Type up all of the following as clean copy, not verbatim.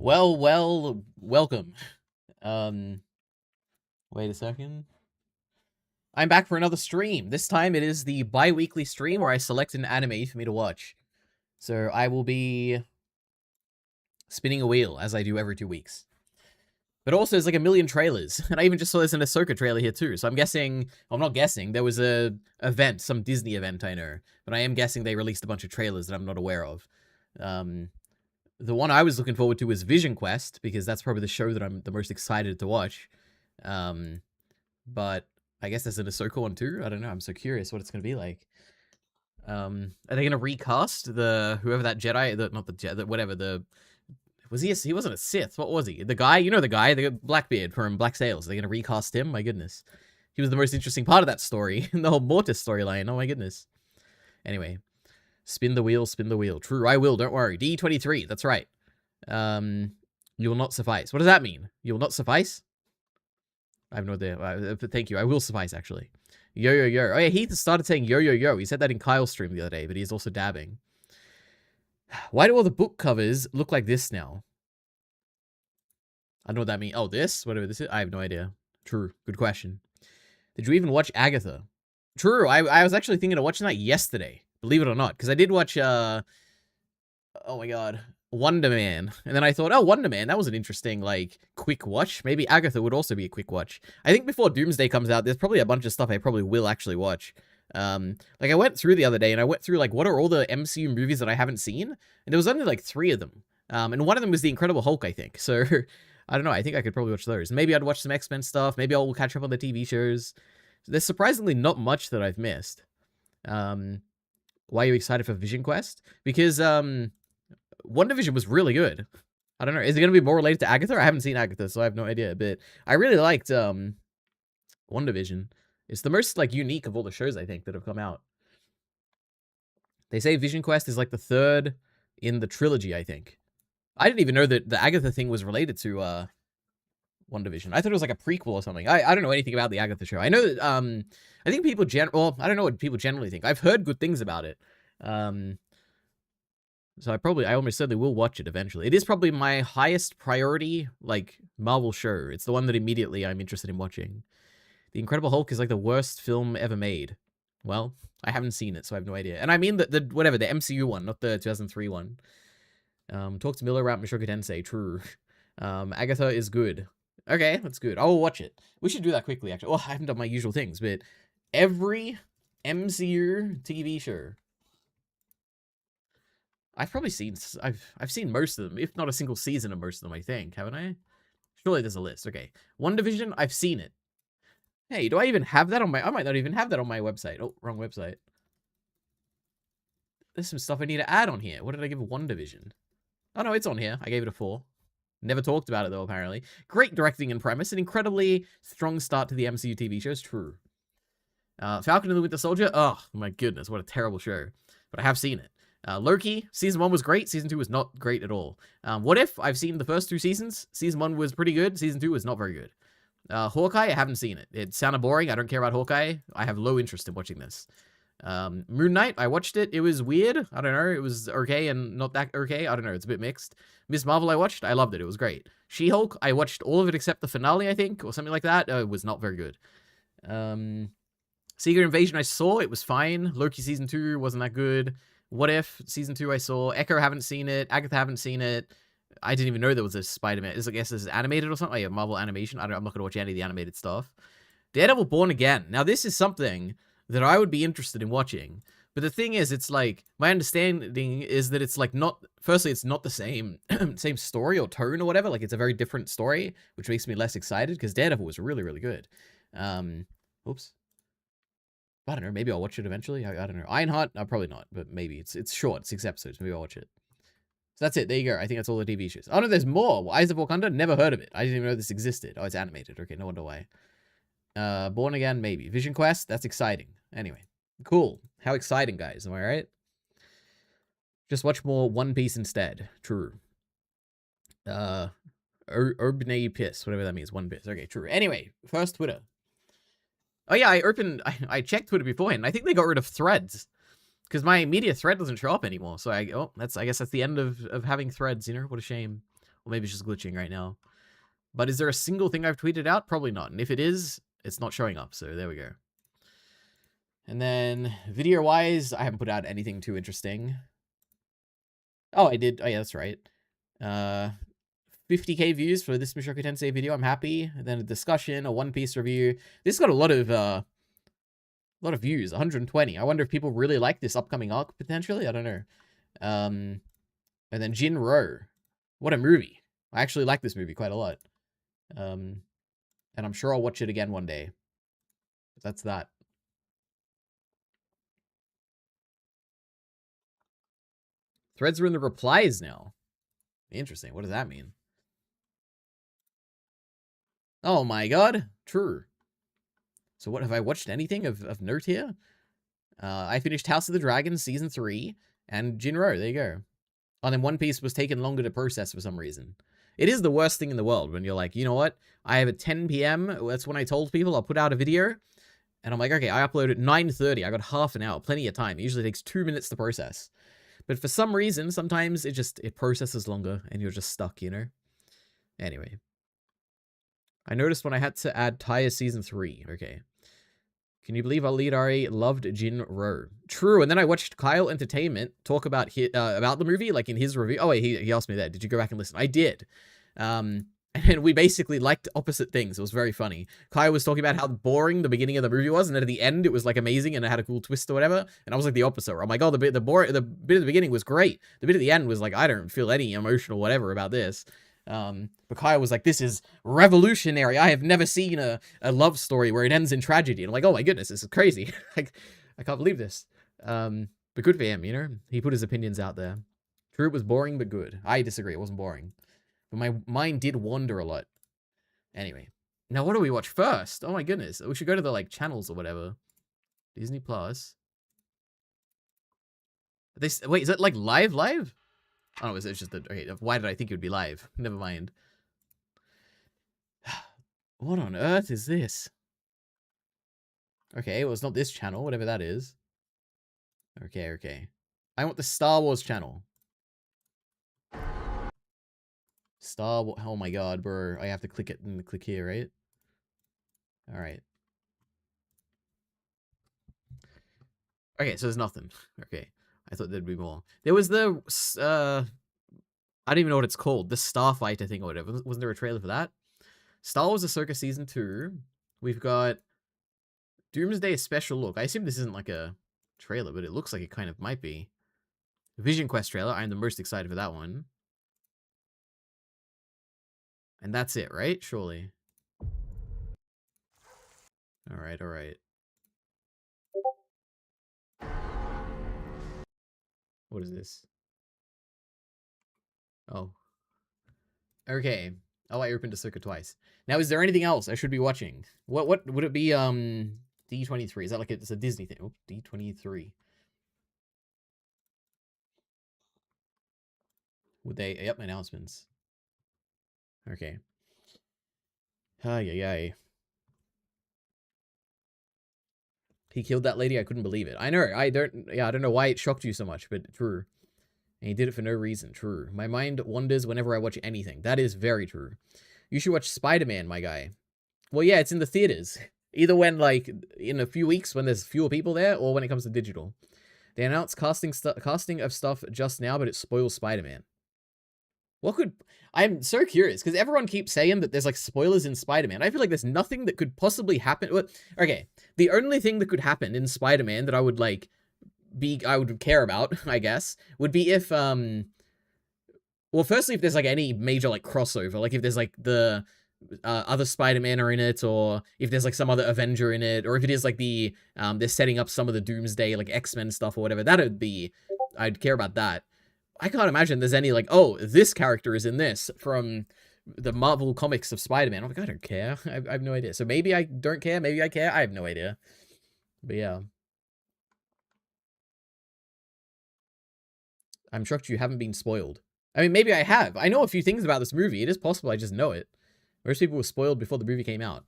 Welcome. Um, Wait a second. I'm back for another stream. This time it is the bi-weekly stream where I select an anime for me to watch. So I will be spinning a wheel, as I do every 2 weeks. But also, there's like a million trailers. And I even just saw there's an Ahsoka trailer here too. So I'm guessing, well, I'm not guessing, there was a event, some Disney event, I know. But I am guessing they released a bunch of trailers that I'm not aware of. The one I was looking forward to was Vision Quest, because that's probably the show that I'm the most excited to watch. But I guess there's an Ahsoka one too. I don't know. I'm so curious what it's going to be like. Are they going to recast whoever that Jedi, not the Jedi, whatever, he wasn't a Sith. What was he? The guy, the guy, the Blackbeard from Black Sails. Are they going to recast him? My goodness. He was the most interesting part of that story, in the whole Mortis storyline. Oh my goodness. Anyway. Spin the wheel, spin the wheel. True, I will, don't worry. D23, that's right. You will not suffice. What does that mean? You will not suffice? I have no idea. Thank you, I will suffice, actually. Yo, yo, yo. Oh yeah, Heath started saying yo, yo, yo. He said that in Kyle's stream the other day, but he's also dabbing. Why do all the book covers look like this now? I don't know what that means. Oh, this? Whatever this is? I have no idea. True, good question. Did you even watch Agatha? True, I was actually thinking of watching that yesterday. Believe it or not, because I did watch, oh my god, Wonder Man. And then I thought, oh, Wonder Man, that was an interesting, like, quick watch. Maybe Agatha would also be a quick watch. I think before Doomsday comes out, there's probably a bunch of stuff I probably will actually watch. Like, I went through the other day, and I went through, like, what are all the MCU movies that I haven't seen? And there was only, like, 3 of them. And one of them was The Incredible Hulk, I think. So, I don't know, I think I could probably watch those. Maybe I'd watch some X-Men stuff. Maybe I'll catch up on the TV shows. There's surprisingly not much that I've missed. Why are you excited for Vision Quest? Because WandaVision was really good. I don't know. Is it going to be more related to Agatha? I haven't seen Agatha, so I have no idea. But I really liked WandaVision. It's the most like unique of all the shows, I think, that have come out. They say Vision Quest is like the 3rd in the trilogy, I think. I didn't even know that the Agatha thing was related to WandaVision. I thought it was like a prequel or something. I don't know anything about the Agatha show. I know that I think people I don't know what people generally think. I've heard good things about it. So I almost certainly will watch it eventually. It is probably my highest priority, like, Marvel show. It's the one that immediately I'm interested in watching. The Incredible Hulk is like the worst film ever made. Well, I haven't seen it, so I have no idea. And I mean the MCU one, not the 2003 one. Talk to Miller about Mushoku Tensei. True. Agatha is good. Okay, that's good. I'll watch it. We should do that quickly, actually. Well, I haven't done my usual things, but every MCU TV show, I've probably seen. I've seen most of them, if not a single season of most of them. I think, haven't I? Surely there's a list. Okay, WandaVision, I've seen it. Hey, do I even have that on my? I might not even have that on my website. Oh, wrong website. There's some stuff I need to add on here. What did I give WandaVision? Oh no, it's on here. I gave it a 4. Never talked about it, though, apparently. Great directing and premise. An incredibly strong start to the MCU TV shows. True. Falcon and the Winter Soldier. Oh, my goodness. What a terrible show. But I have seen it. Loki. Season 1 was great. Season 2 was not great at all. What If? I've seen the first 2 seasons. Season 1 was pretty good. Season 2 was not very good. Hawkeye. I haven't seen it. It sounded boring. I don't care about Hawkeye. I have low interest in watching this. Moon Knight, I watched it. It was weird. I don't know. It was okay and not that okay. I don't know. It's a bit mixed. Miss Marvel, I watched. I loved it. It was great. She-Hulk, I watched all of it except the finale, I think, or something like that. It was not very good. Secret Invasion, I saw. It was fine. Loki Season 2 wasn't that good. What If? Season 2, I saw. Echo, haven't seen it. Agatha, haven't seen it. I didn't even know there was a Spider-Man. I guess this is animated or something. Like a Marvel animation. I'm not going to watch any of the animated stuff. Daredevil Born Again. Now, this is something that I would be interested in watching. But the thing is, it's like, my understanding is that it's like not, firstly, it's not the same story or tone or whatever. Like, it's a very different story, which makes me less excited, because Daredevil was really, really good. Oops. I don't know, maybe I'll watch it eventually. I don't know. Ironheart? Probably not, but maybe. It's short, 6 episodes. Maybe I'll watch it. So that's it. There you go. I think that's all the TV shows. Oh, no, there's more. Eyes of Wakanda? Never heard of it. I didn't even know this existed. Oh, it's animated. Okay, no wonder why. Born Again, maybe. Vision Quest? That's exciting. Anyway. Cool. How exciting, guys. Am I right? Just watch more One Piece instead. True. Urbane Piss. Whatever that means. One Piss. Okay, true. Anyway, first Twitter. Oh yeah, I checked Twitter beforehand. I think they got rid of threads. Because my media thread doesn't show up anymore. So I guess that's the end of having threads, you know? What a shame. Or maybe it's just glitching right now. But is there a single thing I've tweeted out? Probably not. And if it is, it's not showing up. So there we go. And then video-wise, I haven't put out anything too interesting. Oh, I did. Oh, yeah, that's right. 50k views for this Mushoku Tensei video. I'm happy. And then a discussion, a One Piece review. This got a lot of views, 120. I wonder if people really like this upcoming arc, potentially. I don't know. And then Jinro. What a movie. I actually like this movie quite a lot. And I'm sure I'll watch it again one day. But that's that. Threads are in the replies now. Interesting. What does that mean? Oh my god. True. So what, have I watched anything of note here? I finished House of the Dragon Season 3 and Jinro. There you go. And then One Piece was taking longer to process for some reason. It is the worst thing in the world when you're like, you know what? I have a 10 p.m. That's when I told people I'll put out a video. And I'm like, okay, I upload at 9:30. I got half an hour, plenty of time. It usually takes 2 minutes to process. But for some reason, sometimes it processes longer and you're just stuck, you know? Anyway. I noticed when I had to add Taya Season 3. Okay. Can you believe EliteAri loved Jinro? True, and then I watched Kyle Entertainment talk about the movie, like in his review. Oh, wait, he asked me that. Did you go back and listen? I did. And we basically liked opposite things. It was very funny. Kyle was talking about how boring the beginning of the movie was, and then at the end, it was like amazing, and it had a cool twist or whatever. And I was like the opposite. I'm like, oh, the bit of the beginning was great. The bit at the end was like, I don't feel any emotional whatever about this. But Kyle was like, this is revolutionary. I have never seen a love story where it ends in tragedy. And I'm like, oh my goodness, this is crazy. Like, I can't believe this. But good for him, you know? He put his opinions out there. True, it was boring, but good. I disagree, it wasn't boring. But my mind did wander a lot. Anyway. Now, what do we watch first? Oh my goodness. We should go to the, like, channels or whatever. Disney Plus. Wait, is it, like, live? Oh, it's just that. Okay, why did I think it would be live? Never mind. What on earth is this? Okay, well, it's not this channel, whatever that is. Okay. I want the Star Wars channel. Oh my god, bro. I have to click it and click here, right? Alright. Okay, so there's nothing. Okay. I thought there'd be more. There was the, I don't even know what it's called. The Starfighter thing or whatever. Wasn't there a trailer for that? Star Wars Ahsoka Season 2. We've got Doomsday Special Look. I assume this isn't like a trailer, but it looks like it kind of might be. Vision Quest trailer. I'm the most excited for that one. And that's it, right? Surely. Alright. What is this? Oh. Okay. Oh, I opened Ahsoka twice. Now, is there anything else I should be watching? What would it be? D23. Is that like it's a Disney thing? Oh, D23. Would they? Yep, announcements. Okay. Ay. He killed that lady. I couldn't believe it. I know. I don't know why it shocked you so much, but true. And he did it for no reason. True. My mind wanders whenever I watch anything. That is very true. You should watch Spider-Man, my guy. Well, yeah, it's in the theaters. Either when, like, in a few weeks when there's fewer people there, or when it comes to digital. They announced casting of stuff just now, but it spoils Spider-Man. What could... I'm so curious, because everyone keeps saying that there's, like, spoilers in Spider-Man. I feel like there's nothing that could possibly happen... Okay, the only thing that could happen in Spider-Man that I would, like, I would care about, I guess, would be if, well, firstly, if there's, like, any major, like, crossover. Like, if there's, like, the... other Spider-Man are in it, or if there's like some other Avenger in it, or if it is like the they're setting up some of the Doomsday like X-Men stuff or whatever, that would be... I'd care about that. I can't imagine there's any like, oh, this character is in this from the Marvel comics of Spider-Man. I'm like, I don't care. I have no idea. So maybe I don't care, maybe I care. I have no idea. But yeah. I'm shocked you haven't been spoiled. I mean, maybe I have. I know a few things about this movie. It is possible I just know it. Most people were spoiled before the movie came out.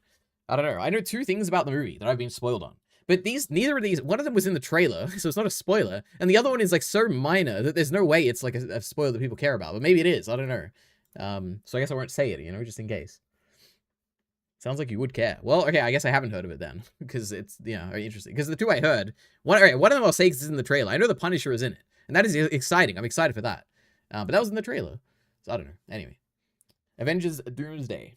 I don't know. I know 2 things about the movie that I've been spoiled on. But neither of these, one of them was in the trailer, so it's not a spoiler. And the other one is like so minor that there's no way it's like a spoiler that people care about. But maybe it is. I don't know. So I guess I won't say it, you know, just in case. Sounds like you would care. Well, okay, I guess I haven't heard of it then, because it's, very interesting. Because the two I heard, one of them I'll say is in the trailer. I know the Punisher is in it, and that is exciting. I'm excited for that. But that was in the trailer, so I don't know. Anyway, Avengers Doomsday.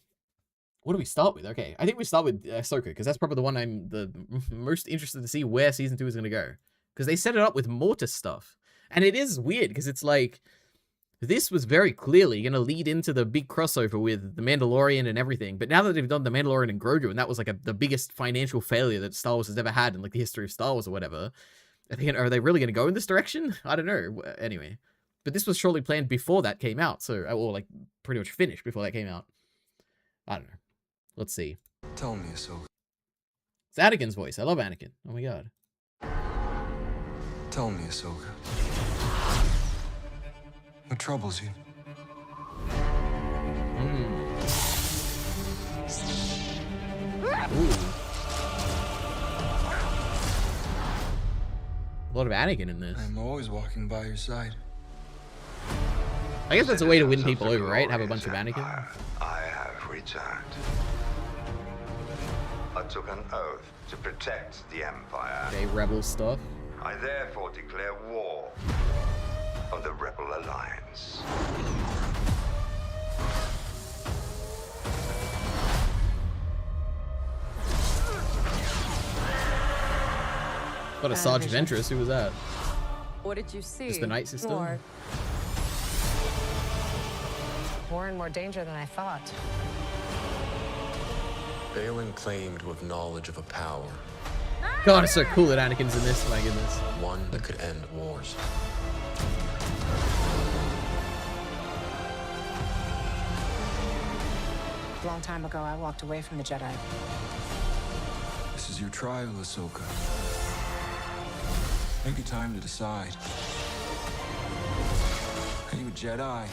What do we start with? Okay, I think we start with Ahsoka, because that's probably the one I'm the most interested to see where Season 2 is going to go. Because they set it up with Mortis stuff. And it is weird, because it's like, this was very clearly going to lead into the big crossover with The Mandalorian and everything. But now that they've done The Mandalorian and Grogu, and that was like the biggest financial failure that Star Wars has ever had in like the history of Star Wars or whatever, I think, are they really going to go in this direction? I don't know. Anyway. But this was surely planned before that came out, so, or like pretty much finished before that came out. I don't know. Let's see. Tell me, Ahsoka. It's Anakin's voice. I love Anakin. Oh my god. Tell me, Ahsoka. What troubles you? Ooh. A lot of Anakin in this. I'm always walking by your side. I guess that's a way to win people over, right? Have a bunch of Anakin. I have returned. I took an oath to protect the Empire. Okay, rebel stuff. I therefore declare war on the Rebel Alliance. What a Sarge Ventress, who was that? What did you see? Just the night system? More and more danger than I thought. Balin claimed to have knowledge of a power. God, it's so cool that Anakin's in this, my goodness. One that could end wars. A long time ago, I walked away from the Jedi. This is your trial, Ahsoka. Take your time to decide. Are you a Jedi?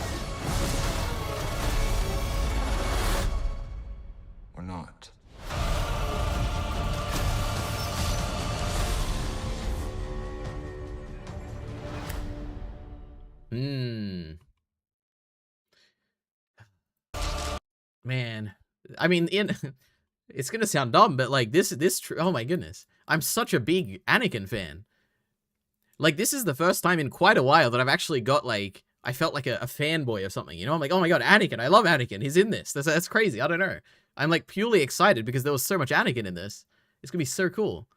Or not? Man, I mean, it's gonna sound dumb, but like oh my goodness, I'm such a big Anakin fan. Like, this is the first time in quite a while that I've actually got like, I felt like a fanboy of something, you know? I'm like, oh my god, Anakin, I love Anakin, he's in this. That's crazy, I don't know. I'm like purely excited because there was so much Anakin in this. It's gonna be so cool.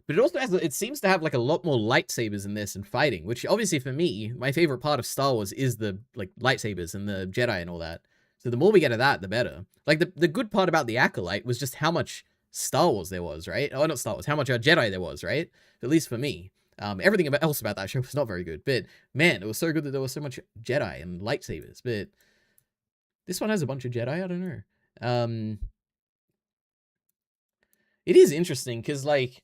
But it also has, it seems to have like a lot more lightsabers in this and fighting, which obviously for me, my favorite part of Star Wars is the like lightsabers and the Jedi and all that. So the more we get of that, the better. Like the good part about the Acolyte was just how much Star Wars there was, right? Oh, not Star Wars, how much Jedi there was, right? At least for me. Everything else about that show was not very good, but man, it was so good that there was so much Jedi and lightsabers. But this one has a bunch of Jedi, I don't know. It is interesting because like,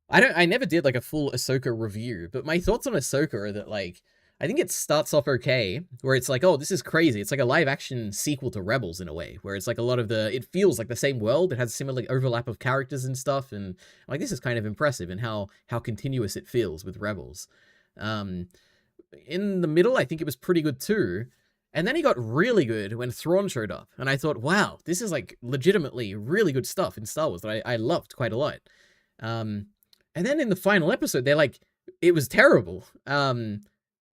I never did like a full Ahsoka review, but my thoughts on Ahsoka are that like, I think it starts off okay, where it's like, oh, this is crazy. It's like a live action sequel to Rebels in a way, where it's like a lot of it feels like the same world. It has similar overlap of characters and stuff. And like, this is kind of impressive in how continuous it feels with Rebels. In the middle, I think it was pretty good too. And then he got really good when Thrawn showed up. And I thought, wow, this is like legitimately really good stuff in Star Wars that I loved quite a lot. And then in the final episode, they're like, it was terrible.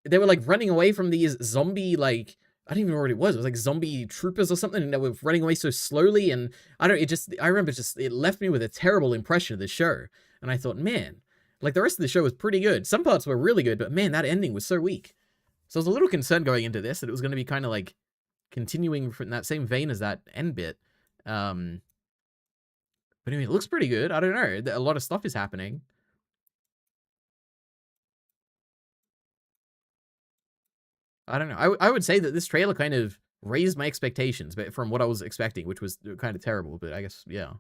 They were like running away from these zombie, like, I don't even know what it was. It was like zombie troopers or something. And they were running away so slowly. And I remember it left me with a terrible impression of the show. And I thought, man, like the rest of the show was pretty good. Some parts were really good, but man, that ending was so weak. So I was a little concerned going into this that it was going to be kind of like continuing from that same vein as that end bit. But anyway, it looks pretty good. I don't know. A lot of stuff is happening. I don't know. I would say that this trailer kind of raised my expectations but from what I was expecting, which was kind of terrible, but I guess, yeah.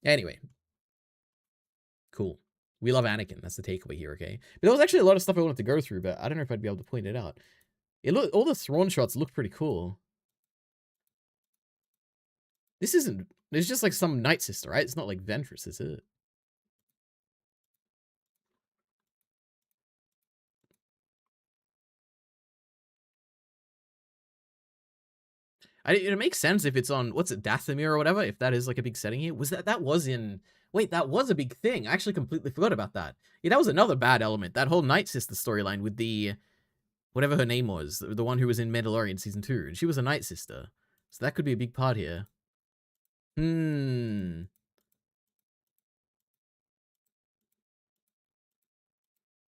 Anyway. Cool. We love Anakin. That's the takeaway here, okay? But there was actually a lot of stuff I wanted to go through, but I don't know if I'd be able to point it out. All the Thrawn shots look pretty cool. This isn't... It's just like some Night Sister, right? It's not like Ventress, is it? It makes sense if it's on, what's it, Dathomir or whatever, if that is like a big setting here. That was in, wait, that was a big thing. I actually completely forgot about that. Yeah, that was another bad element. That whole Night Sister storyline with the, whatever her name was, the one who was in Mandalorian Season 2. And she was a Night Sister. So that could be a big part here. Hmm.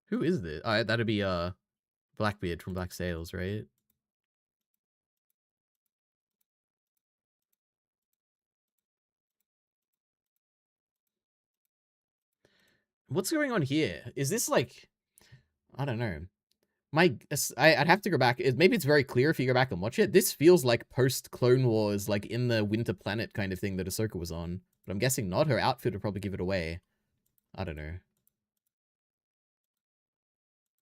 Who is this? That'd be, Blackbeard from Black Sails, right? What's going on here? Is this like, I don't know. I'd have to go back. Maybe it's very clear if you go back and watch it. This feels like post Clone Wars, like in the Winter Planet kind of thing that Ahsoka was on. But I'm guessing not. Her outfit would probably give it away. I don't know.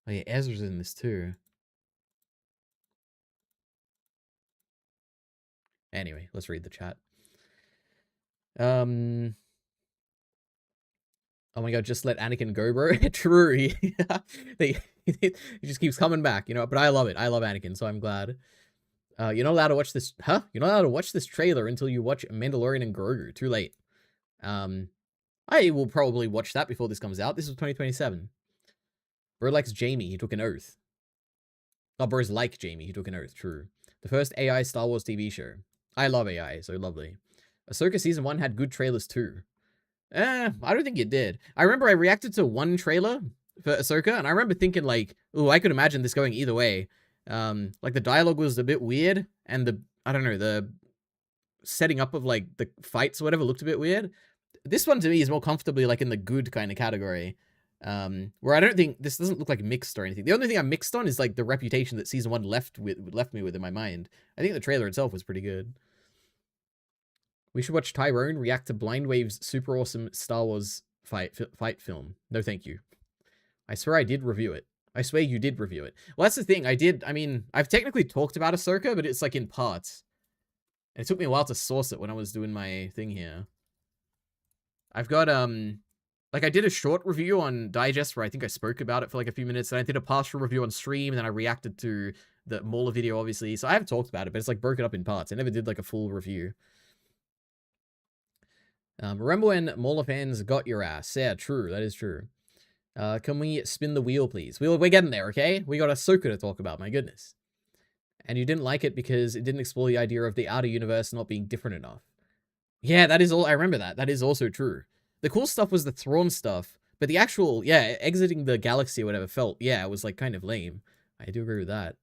Oh yeah, Ezra's in this too. Anyway, let's read the chat. Oh my god, just let Anakin go, bro. True. He just keeps coming back, you know. But I love it. I love Anakin, so I'm glad. You're not allowed to watch this. Huh? You're not allowed to watch this trailer until you watch Mandalorian and Grogu. Too late. I will probably watch that before this comes out. This is 2027. Bro likes Jamie. He took an oath. Oh, bro's like Jamie. He took an oath. True. The first AI Star Wars TV show. I love AI. So lovely. Ahsoka Season 1 had good trailers too. I don't think it did. I remember I reacted to one trailer for Ahsoka, and I remember thinking, like, ooh, I could imagine this going either way. Like, the dialogue was a bit weird, and I don't know, the setting up of, like, the fights or whatever looked a bit weird. This one, to me, is more comfortably, like, in the good kind of category. Where I don't think, this doesn't look like mixed or anything. The only thing I'm mixed on is, like, the reputation that Season 1 left me with in my mind. I think the trailer itself was pretty good. We should watch Tyrone react to Blind Wave's super awesome Star Wars fight film. No, thank you. I swear I did review it. I swear you did review it. Well, that's the thing. I mean, I've technically talked about Ahsoka, but it's like in parts. And it took me a while to source it when I was doing my thing here. I've got, like I did a short review on Digest where I think I spoke about it for like a few minutes. And I did a partial review on stream. And then I reacted to the Mauler video, obviously. So I have talked about it, but it's like broken up in parts. I never did like a full review. Remember when Mauler fans got your ass? Yeah, true. That is true. Can we spin the wheel, please? We're getting there, okay? We got Ahsoka to talk about, my goodness. And you didn't like it because it didn't explore the idea of the outer universe not being different enough. Yeah, that is all. I remember that. That is also true. The cool stuff was the Thrawn stuff, but the actual, yeah, exiting the galaxy or whatever felt, yeah, it was like kind of lame. I do agree with that.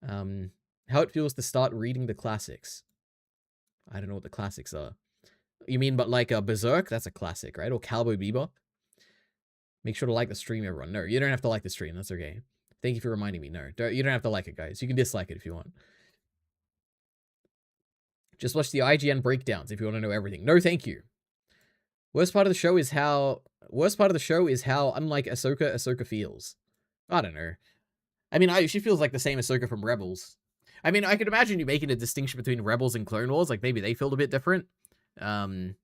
How it feels to start reading the classics. I don't know what the classics are. You mean, but like a Berserk? That's a classic, right? Or Cowboy Bebop? Make sure to like the stream, everyone. No, you don't have to like the stream. That's okay. Thank you for reminding me. No, you don't have to like it, guys. You can dislike it if you want. Just watch the IGN breakdowns if you want to know everything. No, thank you. Worst part of the show is how unlike Ahsoka feels. I don't know. I mean, she feels like the same Ahsoka from Rebels. I mean, I could imagine you making a distinction between Rebels and Clone Wars. Like maybe they felt a bit different. I don't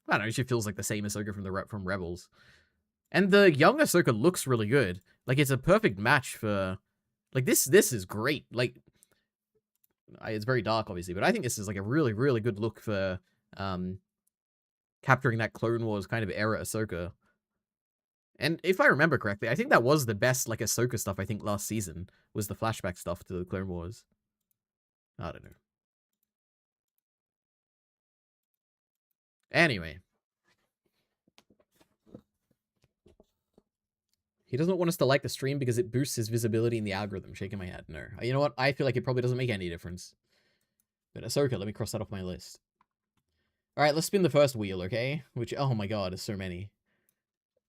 know. She feels like the same Ahsoka from Rebels. And the young Ahsoka looks really good. Like, it's a perfect match for... Like, this is great. Like, it's very dark, obviously, but I think this is, like, a really, really good look for capturing that Clone Wars kind of era Ahsoka. And if I remember correctly, I think that was the best, like, Ahsoka stuff, I think, last season, was the flashback stuff to the Clone Wars. I don't know. Anyway. He doesn't want us to like the stream because it boosts his visibility in the algorithm. Shaking my head. No. You know what? I feel like it probably doesn't make any difference. But Ahsoka, let me cross that off my list. Alright, let's spin the first wheel, okay? Which, oh my god, there's so many.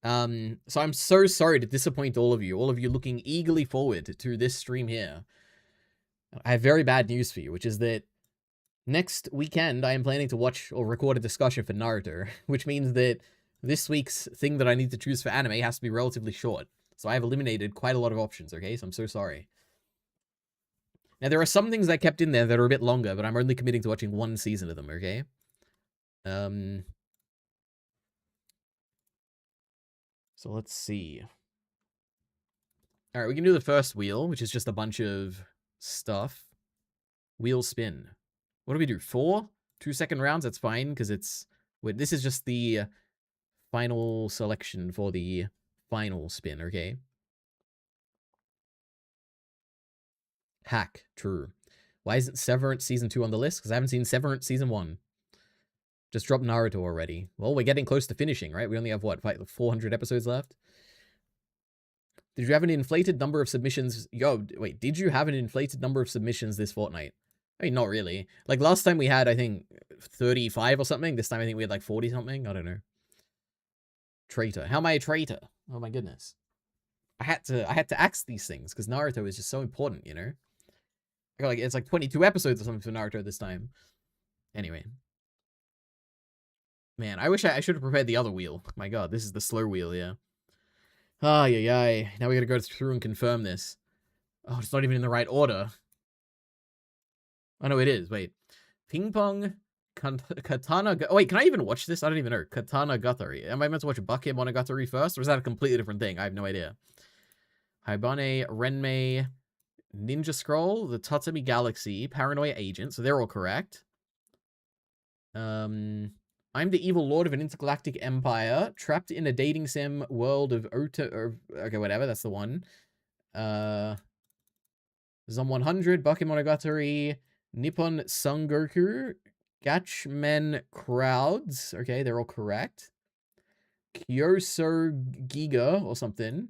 So I'm so sorry to disappoint all of you looking eagerly forward to this stream here. I have very bad news for you, which is that next weekend I am planning to watch or record a discussion for Naruto, which means that this week's thing that I need to choose for anime has to be relatively short. So I have eliminated quite a lot of options, okay? So I'm so sorry. Now, there are some things I kept in there that are a bit longer, but I'm only committing to watching one season of them, okay? So let's see. Alright, we can do the first wheel, which is just a bunch of stuff. Wheel spin. What do we do? 4? 2-second rounds? That's fine, because it's... Wait, this is just the final selection for the final spin, okay? Hack. True. Why isn't Severance Season 2 on the list? Because I haven't seen Severance Season 1. Just dropped Naruto already. Well, we're getting close to finishing, right? We only have, what, 400 episodes left? Did you have an inflated number of submissions? Yo, wait, did you have an inflated number of submissions this fortnight? I mean, not really. Like, last time we had, I think, 35 or something. This time I think we had, like, 40-something. I don't know. Traitor. How am I a traitor? Oh, my goodness. I had to axe these things, because Naruto is just so important, you know? I got, like, it's like 22 episodes or something for Naruto this time. Anyway. Man, I wish I should have prepared the other wheel. My god, this is the slow wheel, yeah. Ay, ay, ay. Now we gotta go through and confirm this. Oh, it's not even in the right order. Oh, no, it is. Wait. Ping Pong, Katana... Oh, wait, can I even watch this? I don't even know. Katana Gatari. Am I meant to watch Bake Monogatari first? Or is that a completely different thing? I have no idea. Haibane, Renmei, Ninja Scroll, the Tatami Galaxy, Paranoia Agent. So they're all correct. I'm the evil lord of an intergalactic empire, trapped in a dating sim world of okay, whatever, that's the one. Zom 100, Bakemonogatari, Nippon Sangoku, Gatchmen Crowds. Okay, they're all correct. Kyoso Giga or something.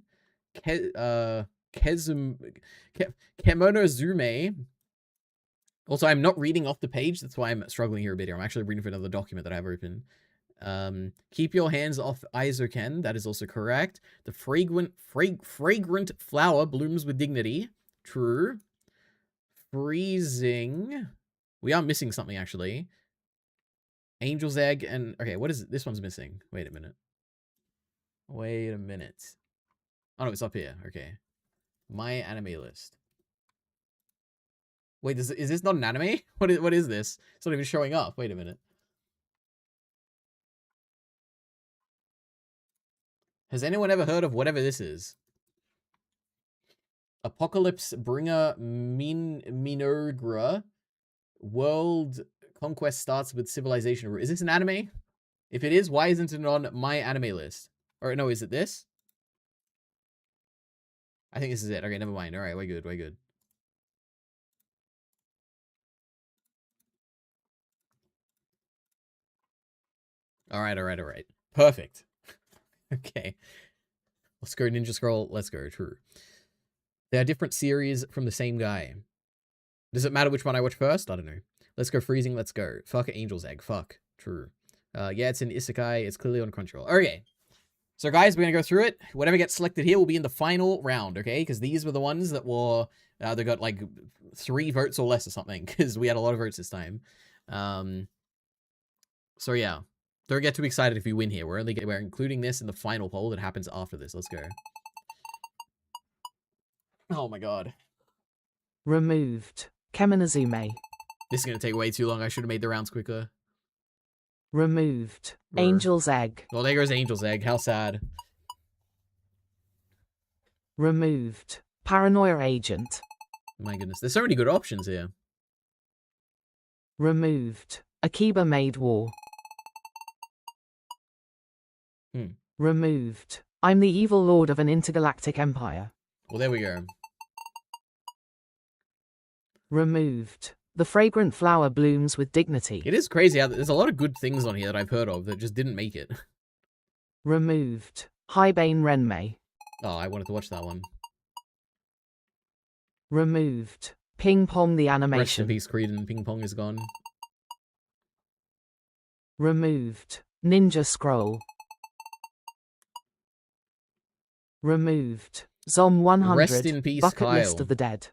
Kemonozume. Also, I'm not reading off the page. That's why I'm struggling here a bit here. I'm actually reading from another document that I have open. Keep your hands off Aizoken. That is also correct. The fragrant flower blooms with dignity. True. Freezing. We are missing something, actually. Angel's Egg and... Okay, what is it? This one's missing. Wait a minute. Wait a minute. Oh, no, it's up here. Okay. My anime list. Wait, is this not an anime? What is this? It's not even showing up. Wait a minute. Has anyone ever heard of whatever this is? Apocalypse Bringer Minergra. World Conquest starts with civilization. Is this an anime? If it is, why isn't it on my anime list? Or no, is it this? I think this is it. Okay, never mind. All right, we're good. We're good. All right, all right, all right. Perfect. Okay. Let's go Ninja Scroll. Let's go. True. They are different series from the same guy. Does it matter which one I watch first? I don't know. Let's go Freezing. Let's go. Fuck Angel's Egg. Fuck. True. Yeah, it's an isekai. It's clearly on Crunchyroll. Okay. So, guys, we're going to go through it. Whatever gets selected here will be in the final round, okay? Because these were the ones that were... they got, like, 3 votes or less or something. Because we had a lot of votes this time. So, yeah. Don't get too excited if you win here. We're including this in the final poll that happens after this. Let's go. Oh my god. Removed. Kemonozume. This is going to take way too long. I should have made the rounds quicker. Removed. Angel's Egg. Well, there goes Angel's Egg. How sad. Removed. Paranoia Agent. My goodness. There's so many good options here. Removed. Akiba Made War. Removed. I'm the evil lord of an intergalactic empire. Well, there we go. Removed. The fragrant flower blooms with dignity. It is crazy how there's a lot of good things on here that I've heard of that just didn't make it. Removed. Haibane Renmei. Oh, I wanted to watch that one. Removed. Ping Pong the Rest in animation. peace, Creed and Ping Pong is gone. Removed. Ninja Scroll. Removed. Zom 100. Rest in peace, Bucket Kyle. List of the Dead.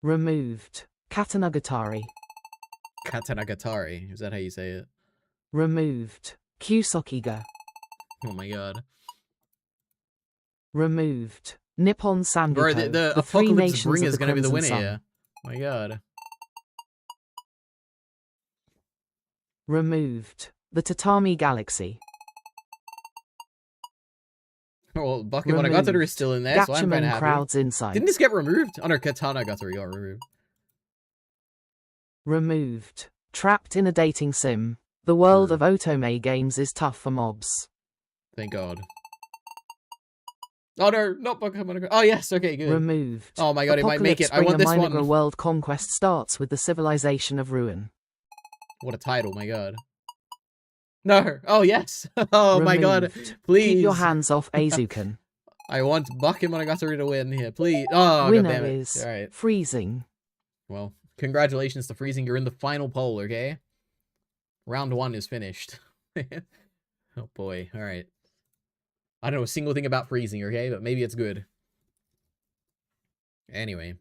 Removed. Katanagatari. Katanagatari. Is that how you say it? Removed. Kyusokiga. Oh my god. Removed. Nippon Sangoku. Bro, the Three Apocalypse Nations Bringer of is the going to be the winner Crimson Sun. here. My god. Removed. The Tatami Galaxy. Well, Well, Bakemonogatari is still in there, so I'm kind of Gatchaman happy. crowds insight. Didn't this get removed? Oh no, Katanagatari got removed. Removed. Trapped in a dating sim. The world of otome games is tough for mobs. Thank God. Oh no, not Bakemonogatari. Oh yes, okay, good. Removed. Oh my God, it might make it. I want this one. World conquest starts with the civilization of ruin. What a title, my God. No. Oh yes. Oh my God. Please. Keep your hands off Azukan. I want Bakemonogatari to win here, please. Oh, Winner God damn it. is All right. Freezing. Well, congratulations to Freezing. You're in the final poll, okay? Round 1 is finished. Oh boy. All right. I don't know a single thing about Freezing, okay? But maybe it's good. Anyway.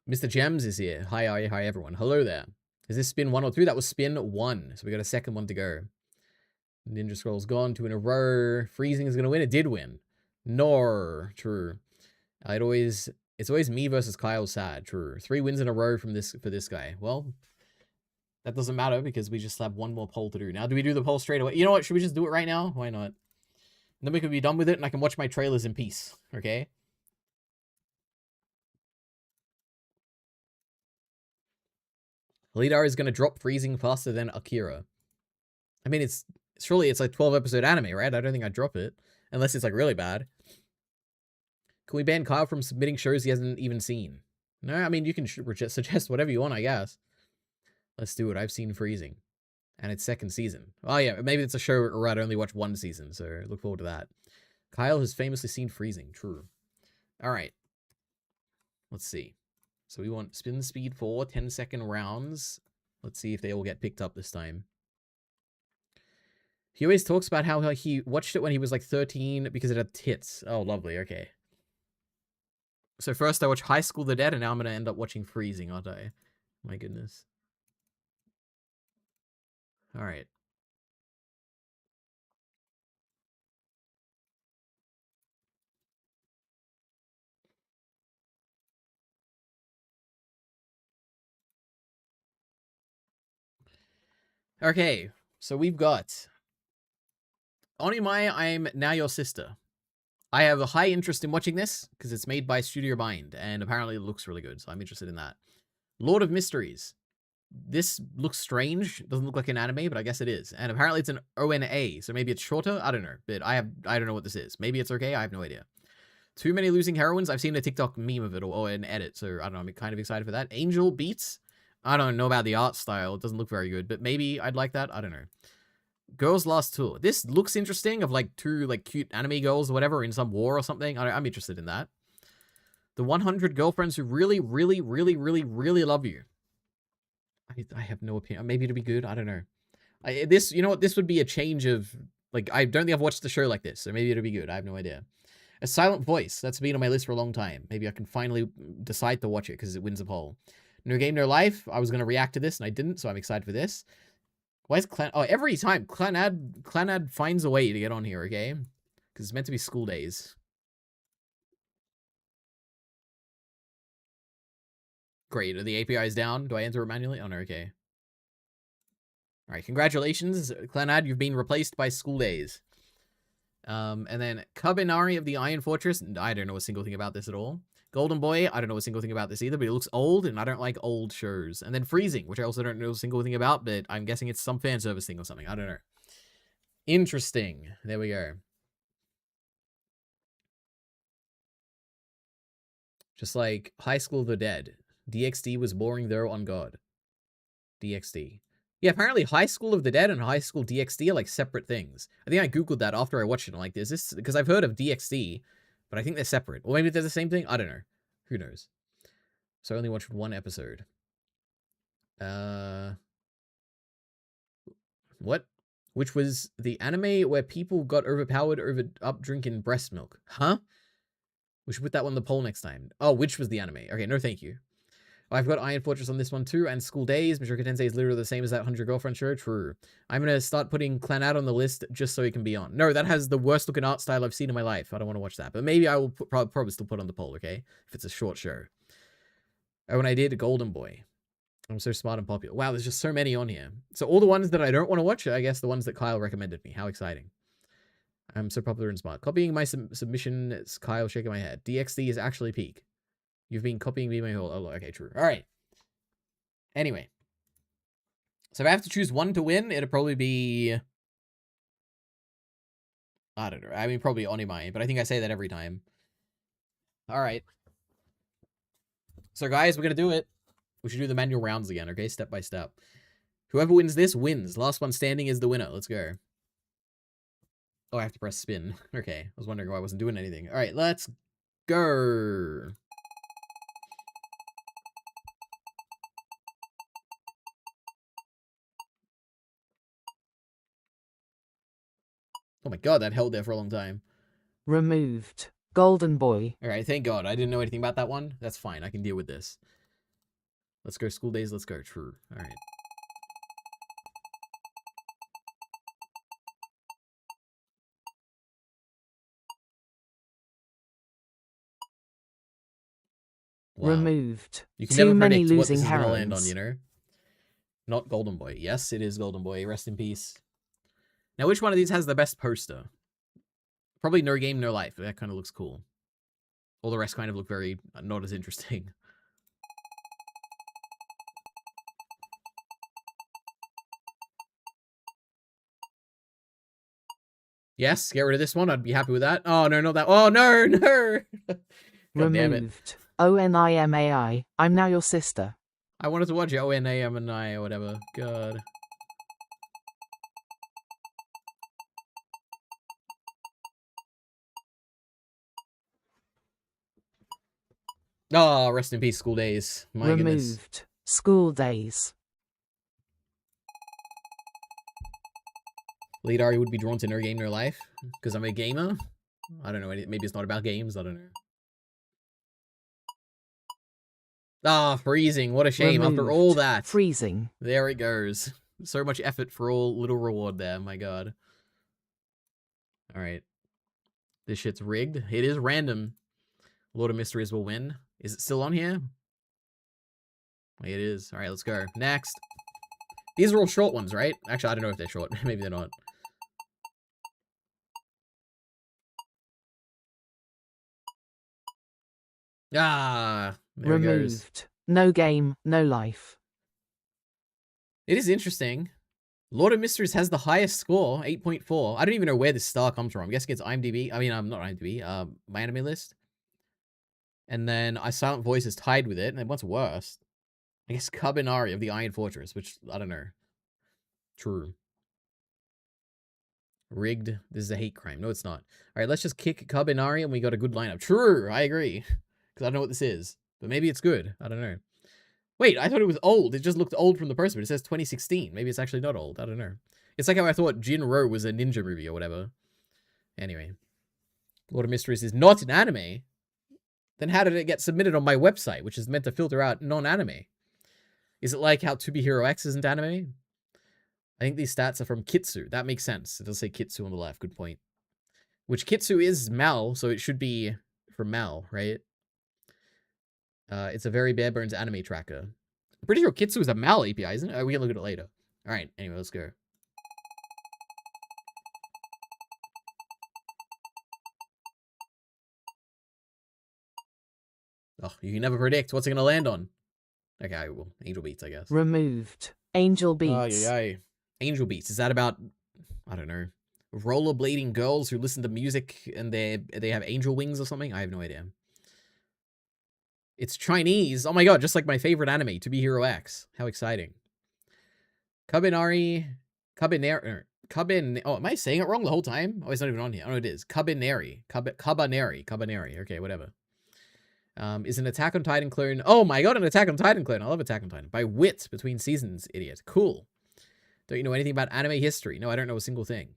Mr. Gems is here. Hi everyone. Hello there. Is this spin 1 or 2? That was spin 1. So we got a second one to go. Ninja Scroll's gone 2 in a row. Freezing is going to win. It did win. Nor. True. It's always me versus Kyle Sad. True. 3 wins in a row from for this guy. Well, that doesn't matter because we just have one more poll to do. Now, do we do the poll straight away? You know what? Should we just do it right now? Why not? Then we can be done with it and I can watch my trailers in peace. Okay? EliteAri is going to drop Freezing faster than Akira. I mean, surely it's like 12-episode anime, right? I don't think I'd drop it. Unless it's like really bad. Can we ban Kyle from submitting shows he hasn't even seen? No, I mean, you can suggest whatever you want, I guess. Let's do it. I've seen Freezing. And it's 2nd season. Oh yeah, maybe it's a show where I'd only watch 1 season, so look forward to that. Kyle has famously seen Freezing. True. Alright. Let's see. So we want spin speed 4, 10-second rounds. Let's see if they all get picked up this time. He always talks about how he watched it when he was like 13 because it had tits. Oh, lovely. Okay. So first I watched High School the Dead, and now I'm going to end up watching Freezing, aren't I? My goodness. All right. Okay, so we've got Onimai, I'm Now Your Sister. I have a high interest in watching this because it's made by Studio Bind, and apparently it looks really good, so I'm interested in that. Lord of Mysteries. This looks strange. It doesn't look like an anime, but I guess it is. And apparently it's an ONA, so maybe it's shorter. I don't know, but I don't know what this is. Maybe it's okay. I have no idea. Too Many Losing Heroines. I've seen a TikTok meme of it or an edit, so I don't know. I'm kind of excited for that. Angel Beats. I don't know about the art style. It doesn't look very good, but maybe I'd like that. I don't know. Girls Last Tour. This looks interesting, of like 2 like cute anime girls or whatever in some war or something. I'm interested in that. The 100 Girlfriends Who Really, Really, Really, Really, Really Love You. I have no opinion. Maybe it'll be good. I don't know. You know what? This would be a change of, like, I don't think I've watched the show like this, so maybe it'll be good. I have no idea. A Silent Voice. That's been on my list for a long time. Maybe I can finally decide to watch it because it wins a poll. No Game, No Life. I was going to react to this and I didn't, so I'm excited for this. Why is Clan... Oh, every time Clanad finds a way to get on here, okay? Because it's meant to be school days. Great. Are the APIs down? Do I enter it manually? Oh, no, okay. All right, congratulations, Clanad. You've been replaced by School Days. And then Kabinari of the Iron Fortress. I don't know a single thing about this at all. Golden Boy. I don't know a single thing about this either, but it looks old, and I don't like old shows. And then Freezing, which I also don't know a single thing about, but I'm guessing it's some fan service thing or something. I don't know. Interesting. There we go. Just like High School of the Dead. DxD was boring though, on God. DxD. Yeah, apparently High School of the Dead and High School DxD are like separate things. I think I googled that after I watched it. I'm like, is this... Because I've heard of DxD, but I think they're separate. Or maybe they're the same thing? I don't know. Who knows? So I only watched 1 episode. What? Which was the anime where people got overpowered over up drinking breast milk. Huh? We should put that one in the poll next time. Oh, which was the anime? Okay, no thank you. I've got Iron Fortress on this one too, and School Days. Mushoku Tensei is literally the same as that 100 Girlfriend show. True. I'm going to start putting Clanad on the list just so he can be on. No, that has the worst looking art style I've seen in my life. I don't want to watch that. But maybe I will probably still put on the poll, okay? If it's a short show. Oh, and I did Golden Boy. I'm so smart and popular. Wow, there's just so many on here. So all the ones that I don't want to watch, I guess the ones that Kyle recommended me. How exciting. I'm so popular and smart. Copying my submission, it's Kyle shaking my head. DXD is actually peak. You've been copying me my whole... Oh, okay, true. All right. Anyway. So if I have to choose one to win, it'll probably be... I don't know. I mean, probably Onimai, but I think I say that every time. All right. So guys, we're going to do it. We should do the manual rounds again, okay? Step by step. Whoever wins this wins. Last one standing is the winner. Let's go. Oh, I have to press spin. Okay. I was wondering why I wasn't doing anything. All right, let's go. Oh my god, that held there for a long time. Removed. Golden Boy. All right, thank god. I didn't know anything about that one. That's fine. I can deal with this. Let's go school days. Let's go. True. All right. Wow. Removed. You can Too never many predict what losing this is going to land on, heroines. you know? Not Golden Boy. Yes, it is Golden Boy. Rest in peace. Now, which one of these has the best poster? Probably No Game, No Life. That kind of looks cool. All the rest kind of look very not as interesting. Yes, get rid of this one. I'd be happy with that. Oh, no, not that. Oh, no, no. God damn it. Removed. ONIMAI. I'm now your sister. I wanted to watch ONAM and I or whatever. God. Oh, rest in peace, school days. My Removed. goodness. School days. EliteAri would be drawn to No Game, No Life because I'm a gamer. I don't know. Maybe it's not about games. I don't know. Ah, freezing. What a shame. Removed. After all that. Freezing. There it goes. So much effort for all little reward there. My god. Alright. This shit's rigged. It is random. Lord of Mysteries will win. Is it still on here? It is. Alright, let's go. Next. These are all short ones, right? Actually, I don't know if they're short. Maybe they're not. Ah, there it goes. Removed. No game, no life. It is interesting. Lord of Mysteries has the highest score, 8.4. I don't even know where this star comes from. I'm guessing it's IMDb. I mean, not IMDb. My anime list. And then Silent Voice is tied with it. And what's worse? I guess Kabinari of the Iron Fortress, which, I don't know. True. Rigged. This is a hate crime. No, it's not. All right, let's just kick Kabinari and we got a good lineup. True, I agree. Because I don't know what this is. But maybe it's good. I don't know. Wait, I thought it was old. It just looked old from the person, but it says 2016. Maybe it's actually not old. I don't know. It's like how I thought Jinro was a ninja movie or whatever. Anyway. Lord of Mysteries is not an anime. Then how did it get submitted on my website, which is meant to filter out non-anime? Is it like how To Be Hero X isn't anime? I think these stats are from Kitsu. That makes sense. It does say Kitsu on the left. Good point. Which Kitsu is Mal, so it should be from Mal, right? It's a very bare bones anime tracker. I'm pretty sure Kitsu is a Mal API, isn't it? We can look at it later. All right. Anyway, let's go. Oh, you can never predict. What's it going to land on? Okay, well, Angel Beats, I guess. Removed. Angel Beats. Angel Beats. Is that about, I don't know, rollerblading girls who listen to music and they have angel wings or something? I have no idea. It's Chinese. Oh my god, just like my favorite anime, To Be Hero X. How exciting. Kabinari. Oh, am I saying it wrong the whole time? Oh, it's not even on here. Oh, it is. Kabinari. Kabaneri. Okay, whatever. Is an Attack on Titan clone. Oh my god, an Attack on Titan clone. I love Attack on Titan. By Wit between seasons, idiot. Cool. Don't you know anything about anime history? No, I don't know a single thing.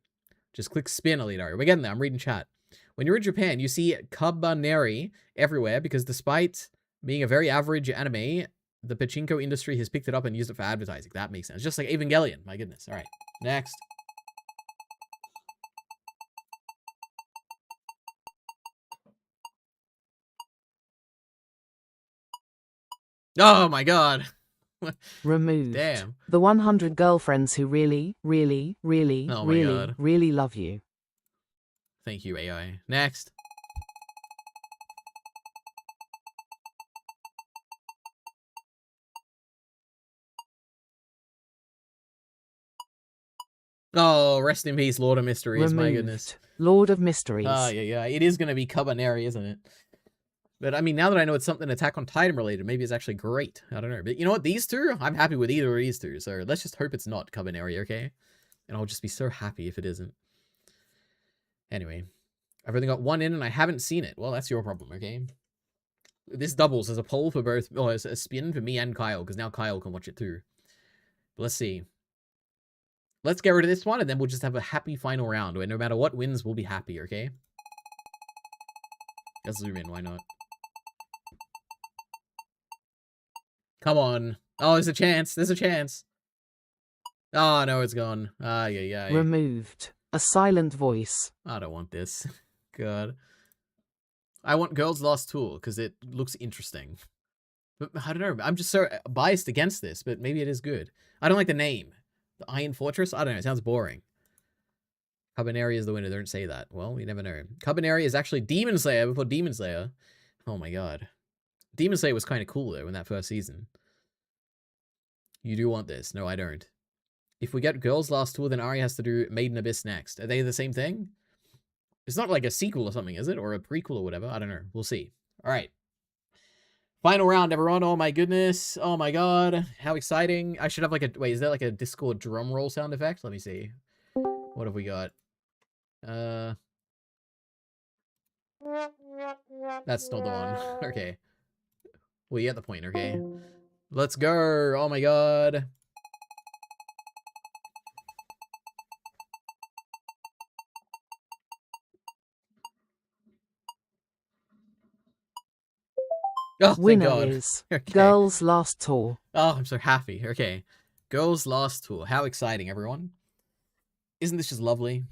Just click spin, EliteAri. We're getting there. I'm reading chat. When you're in Japan, you see Kabaneri everywhere because despite being a very average anime, the pachinko industry has picked it up and used it for advertising. That makes sense. Just like Evangelion. My goodness. All right. Next. Oh my god. Removed. Damn. The 100 girlfriends who really, really, really, Oh my really, God. really love you. Thank you, AI. Next. Oh, rest in peace, Lord of Mysteries. Removed. My goodness. Lord of Mysteries. Yeah. It is going to be Cabaneri, isn't it? But I mean, now that I know it's something Attack on Titan related, maybe it's actually great. I don't know. But you know what? These two, I'm happy with either of these two. So let's just hope it's not Cabaneri, okay? And I'll just be so happy if it isn't. Anyway, I've only got one in and I haven't seen it. Well, that's your problem, okay? This doubles as a poll for both, or as a spin for me and Kyle, because now Kyle can watch it too. But let's see. Let's get rid of this one, and then we'll just have a happy final round, where no matter what wins, we'll be happy, okay? Let's zoom in, why not? Come on. Oh, there's a chance. There's a chance. Oh, no, it's gone. Yeah. Removed. A silent voice. I don't want this. God. I want Girls Lost Tool, because it looks interesting. But I don't know. I'm just so biased against this, but maybe it is good. I don't like the name. The Iron Fortress? I don't know. It sounds boring. Cabaneri is the winner. Don't say that. Well, you never know. Cabaneri is actually Demon Slayer before Demon Slayer. Oh my god. Demon Slayer was kind of cool, though, in that first season. You do want this. No, I don't. If we get Girls Last Tour, then Ari has to do Maiden Abyss next. Are they the same thing? It's not like a sequel or something, is it? Or a prequel or whatever? I don't know. We'll see. All right. Final round, everyone. Oh my goodness. Oh my god. How exciting. I should have like a... Wait, is that like a Discord drum roll sound effect? Let me see. What have we got? That's not the one. Okay. Well, you get the point, okay? Let's go. Oh my god. Oh, thank Winner god. is Okay. Girls Last Tour. Oh, I'm so happy. Okay. Girls Last Tour. How exciting, everyone. Isn't this just lovely?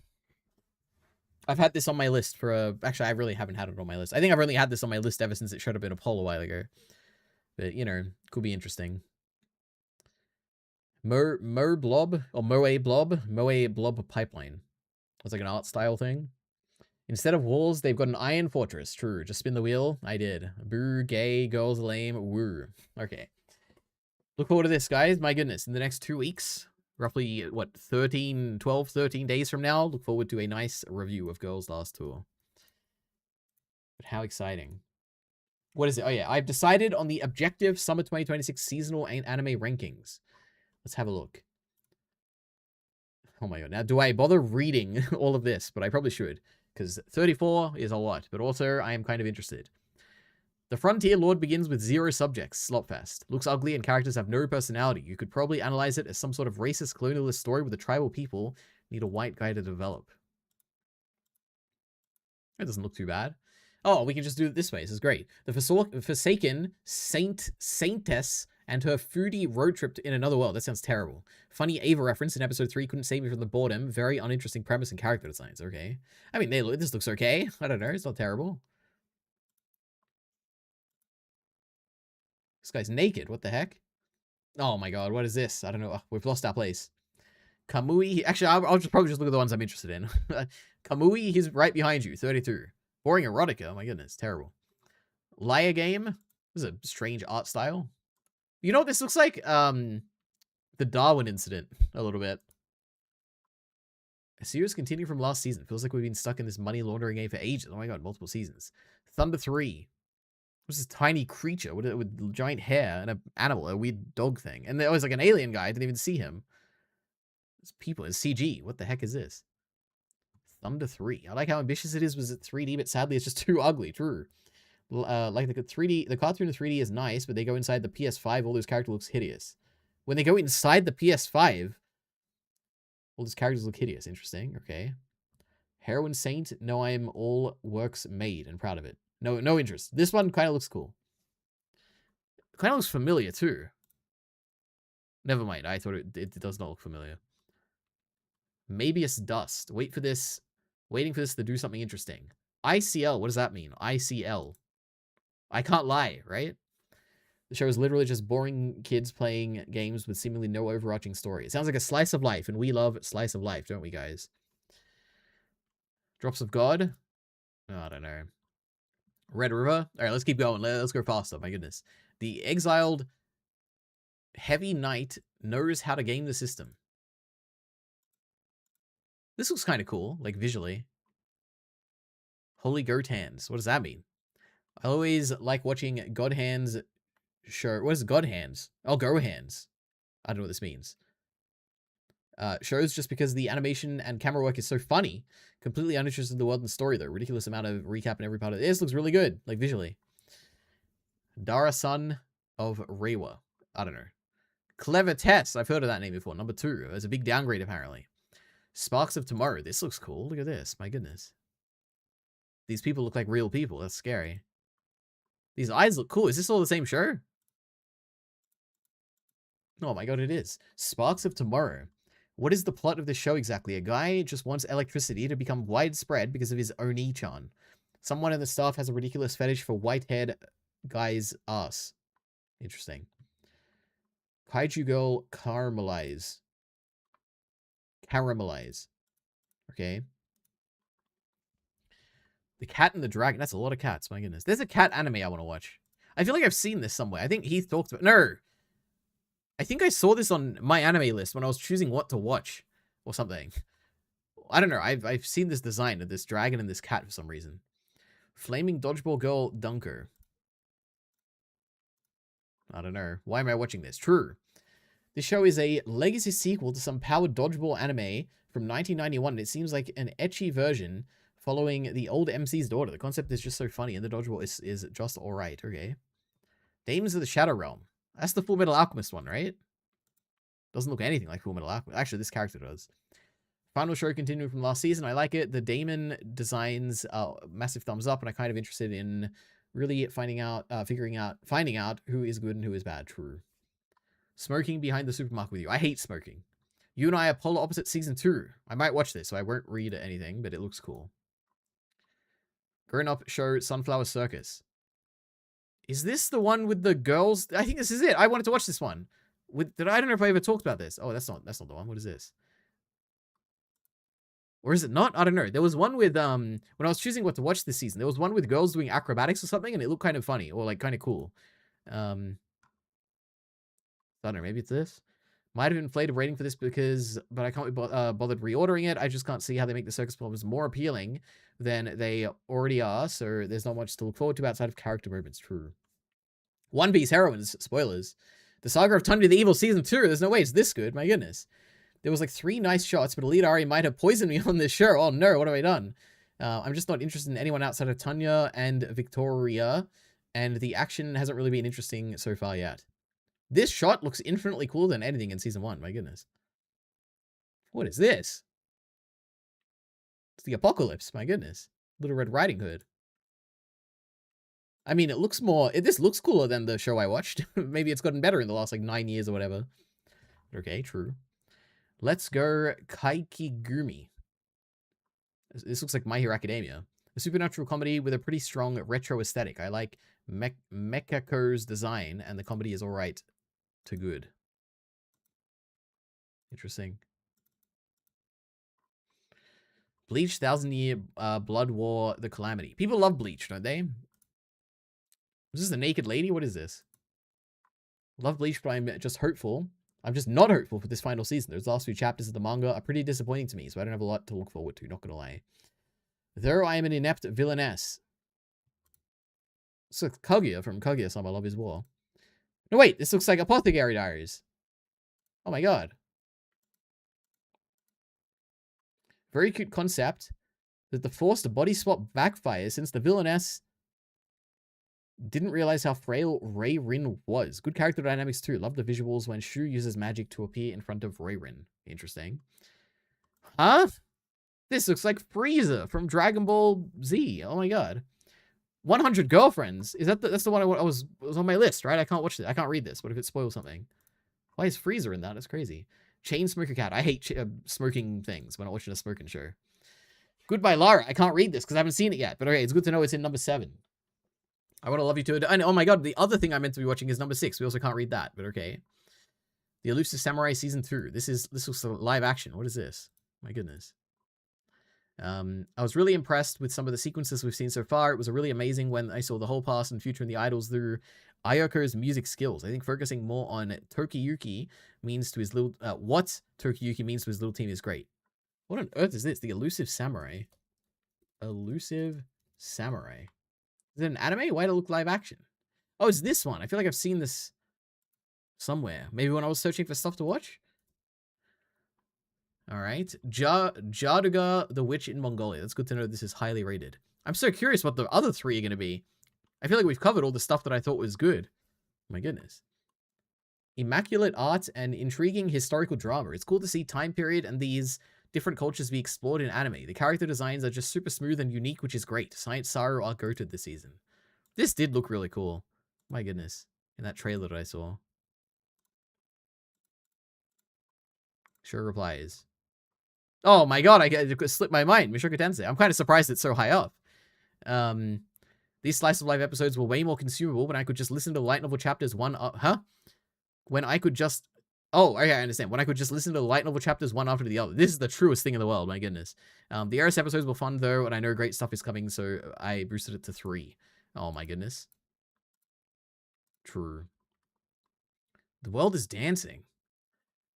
I've had this on my list for a... Actually, I really haven't had it on my list. I think I've only had this on my list ever since it showed up in a poll a while ago. But, you know, could be interesting. Moe Blob? Or Moe Blob? Moe Blob Pipeline. It's like an art style thing. Instead of walls, they've got an iron fortress. True. Just spin the wheel. I did. Boo, gay, girls lame, woo. Okay. Look forward to this, guys. My goodness. In the next 2 weeks, roughly, what, 12, 13 days from now, look forward to a nice review of Girls Last Tour. But how exciting. What is it? Oh, yeah. I've decided on the Objective Summer 2026 Seasonal Anime Rankings. Let's have a look. Oh my god. Now, do I bother reading all of this? But I probably should. Because 34 is a lot, but also I am kind of interested. The Frontier Lord begins with 0 subjects, Slopfest. Looks ugly and characters have no personality. You could probably analyze it as some sort of racist colonialist story with the tribal people need a white guy to develop. That doesn't look too bad. Oh, we can just do it this way. This is great. The Forsaken Saintess and her foodie road trip in another world. That sounds terrible. Funny Ava reference in episode 3 couldn't save me from the boredom. Very uninteresting premise and character designs. Okay. I mean, this looks okay. I don't know. It's not terrible. This guy's naked. What the heck? Oh my god. What is this? I don't know. Oh, we've lost our place. Kamui. Actually, I'll probably just look at the ones I'm interested in. Kamui, he's right behind you. 32. Boring erotica. Oh my goodness. Terrible. Liar Game. This is a strange art style. You know what this looks like? The Darwin incident, a little bit. A series continuing from last season. Feels like we've been stuck in this money laundering game for ages. Oh my god, multiple seasons. Thunder 3. What's this tiny creature with giant hair and an animal, a weird dog thing. And there was like an alien guy. I didn't even see him. It's people. It's CG. What the heck is this? Thunder 3. I like how ambitious it is. Was it 3D? But sadly, it's just too ugly. True. Like the 3D, the cartoon in 3D is nice, but they go inside the PS5, all those characters looks hideous. When they go inside the PS5, all those characters look hideous. Interesting. Okay. Heroine Saint. No, I'm all works made and proud of it. No interest. This one kind of looks cool. Kind of looks familiar too. Never mind. I thought it does not look familiar. Mabius Dust. Waiting for this to do something interesting. ICL. What does that mean? ICL. I can't lie, right? The show is literally just boring kids playing games with seemingly no overarching story. It sounds like a slice of life, and we love slice of life, don't we, guys? Drops of God? Oh, I don't know. Red River? All right, let's keep going. Let's go faster. My goodness. The exiled heavy knight knows how to game the system. This looks kind of cool, like visually. Holy Goat Hands. What does that mean? I always like watching God Hands show. What is God Hands? Oh, Go Hands. I don't know what this means. Shows just because the animation and camera work is so funny. Completely uninterested in the world and story, though. Ridiculous amount of recap in every part of it. This looks really good, like visually. Dara Son of Rewa. I don't know. Clever Tess. I've heard of that name before. Number 2. There's a big downgrade, apparently. Sparks of Tomorrow. This looks cool. Look at this. My goodness. These people look like real people. That's scary. These eyes look cool. Is this all the same show? Oh my god, it is. Sparks of Tomorrow. What is the plot of this show exactly? A guy just wants electricity to become widespread because of his Oni-chan. Someone in the staff has a ridiculous fetish for white-haired guy's ass. Interesting. Kaiju Girl Caramelize. Caramelize. Okay. The Cat and the Dragon. That's a lot of cats, my goodness. There's a cat anime I want to watch. I feel like I've seen this somewhere. I think Heath talked about... No! I think I saw this on my anime list when I was choosing what to watch. Or something. I don't know. I've seen this design of this dragon and this cat for some reason. Flaming Dodgeball Girl Dunker. I don't know. Why am I watching this? True. This show is a legacy sequel to some powered dodgeball anime from 1991. It seems like an ecchi version following the old MC's daughter. The concept is just so funny, and the dodgeball is just alright. Okay. Daemons of the Shadow Realm. That's the Full Metal Alchemist one, right? Doesn't look anything like Full Metal Alchemist. Actually, this character does. Final show continuing from last season. I like it. The Daemon designs, massive thumbs up, and I'm kind of interested in really finding out who is good and who is bad. True. Smoking behind the supermarket with you. I hate smoking. You and I are polar opposite season 2. I might watch this, so I won't read anything, but it looks cool. Grown up show Sunflower Circus. Is this the one with the girls? I think this is it. I wanted to watch this one. I don't know if I ever talked about this. Oh, that's not the one. What is this? Or is it not? I don't know. There was one with, when I was choosing what to watch this season, there was one with girls doing acrobatics or something, and it looked kind of funny, or like kind of cool. I don't know, maybe it's this? Might have inflated rating for this but I can't be bothered reordering it. I just can't see how they make the circus performers more appealing than they already are, so there's not much to look forward to outside of character movements. True. One Piece heroines, spoilers. The Saga of Tundra the Evil Season 2. There's no way it's this good, my goodness. There was like 3 nice shots, but EliteAri might have poisoned me on this show. Oh no, what have I done? I'm just not interested in anyone outside of Tanya and Victoria, and the action hasn't really been interesting so far yet. This shot looks infinitely cooler than anything in Season 1, my goodness. What is this? It's the Apocalypse, my goodness. Little Red Riding Hood. I mean, it looks this looks cooler than the show I watched. Maybe it's gotten better in the last, like, 9 years or whatever. Okay, true. Let's go Kaikigumi. This looks like My Hero Academia. A supernatural comedy with a pretty strong retro aesthetic. I like Mekako's design, and the comedy is alright to good. Interesting. Bleach, 1000-Year Blood War, The Calamity. People love Bleach, don't they? Is this a naked lady? What is this? Love Bleach, but I'm just hopeful. I'm just not hopeful for this final season. Those last few chapters of the manga are pretty disappointing to me, so I don't have a lot to look forward to, not gonna lie. Though I am an inept villainess. This looks like Kaguya from Kaguya-sama Love is War. No, wait, this looks like Apothecary Diaries. Oh my god. Very cute concept that the forced body swap backfires since the villainess didn't realize how frail Rei Rin was. Good character dynamics too. Love the visuals when Shu uses magic to appear in front of Rei Rin. Interesting. Huh? This looks like Frieza from Dragon Ball Z. Oh my god. 100 Girlfriends. Is that that's the one was on my list, right? I can't watch it. I can't read this. What if it spoils something? Why is Frieza in that? That's crazy. Chain Smoker Cat. I hate smoking things when I'm watching a smoking show. Goodbye, Lara. I can't read this because I haven't seen it yet. But okay, it's good to know it's in number 7. I want to love you too. And oh my god, the other thing I meant to be watching is number 6. We also can't read that, but okay. The Elusive Samurai Season 2. This looks like live action. What is this? My goodness. I was really impressed with some of the sequences we've seen so far. It was really amazing when I saw the whole past and future in the idols through Ayoko's music skills. I think focusing more on Tokiyuki means to his little what Tokiyuki means to his little team is great. What on earth is this? The Elusive Samurai. Elusive Samurai. Is it an anime? Why did it look live action? Oh, it's this one. I feel like I've seen this somewhere. Maybe when I was searching for stuff to watch? Alright. Jaduga the Witch in Mongolia. That's good to know this is highly rated. I'm so curious what the other 3 are going to be. I feel like we've covered all the stuff that I thought was good. My goodness. Immaculate art and intriguing historical drama. It's cool to see time period and these different cultures be explored in anime. The character designs are just super smooth and unique, which is great. Science Saru are goated this season. This did look really cool. My goodness. In that trailer that I saw. Sure replies. Oh my god, it slipped my mind. Mushoku Tensei. I'm kind of surprised it's so high up. These slice of life episodes were way more consumable when I could just listen to light novel chapters one when I could just... Oh, okay, I understand. When I could just listen to the light novel chapters one after the other. This is the truest thing in the world, my goodness. The Eris episodes were fun, though, and I know great stuff is coming, so I boosted it to 3. Oh, my goodness. True. The world is dancing.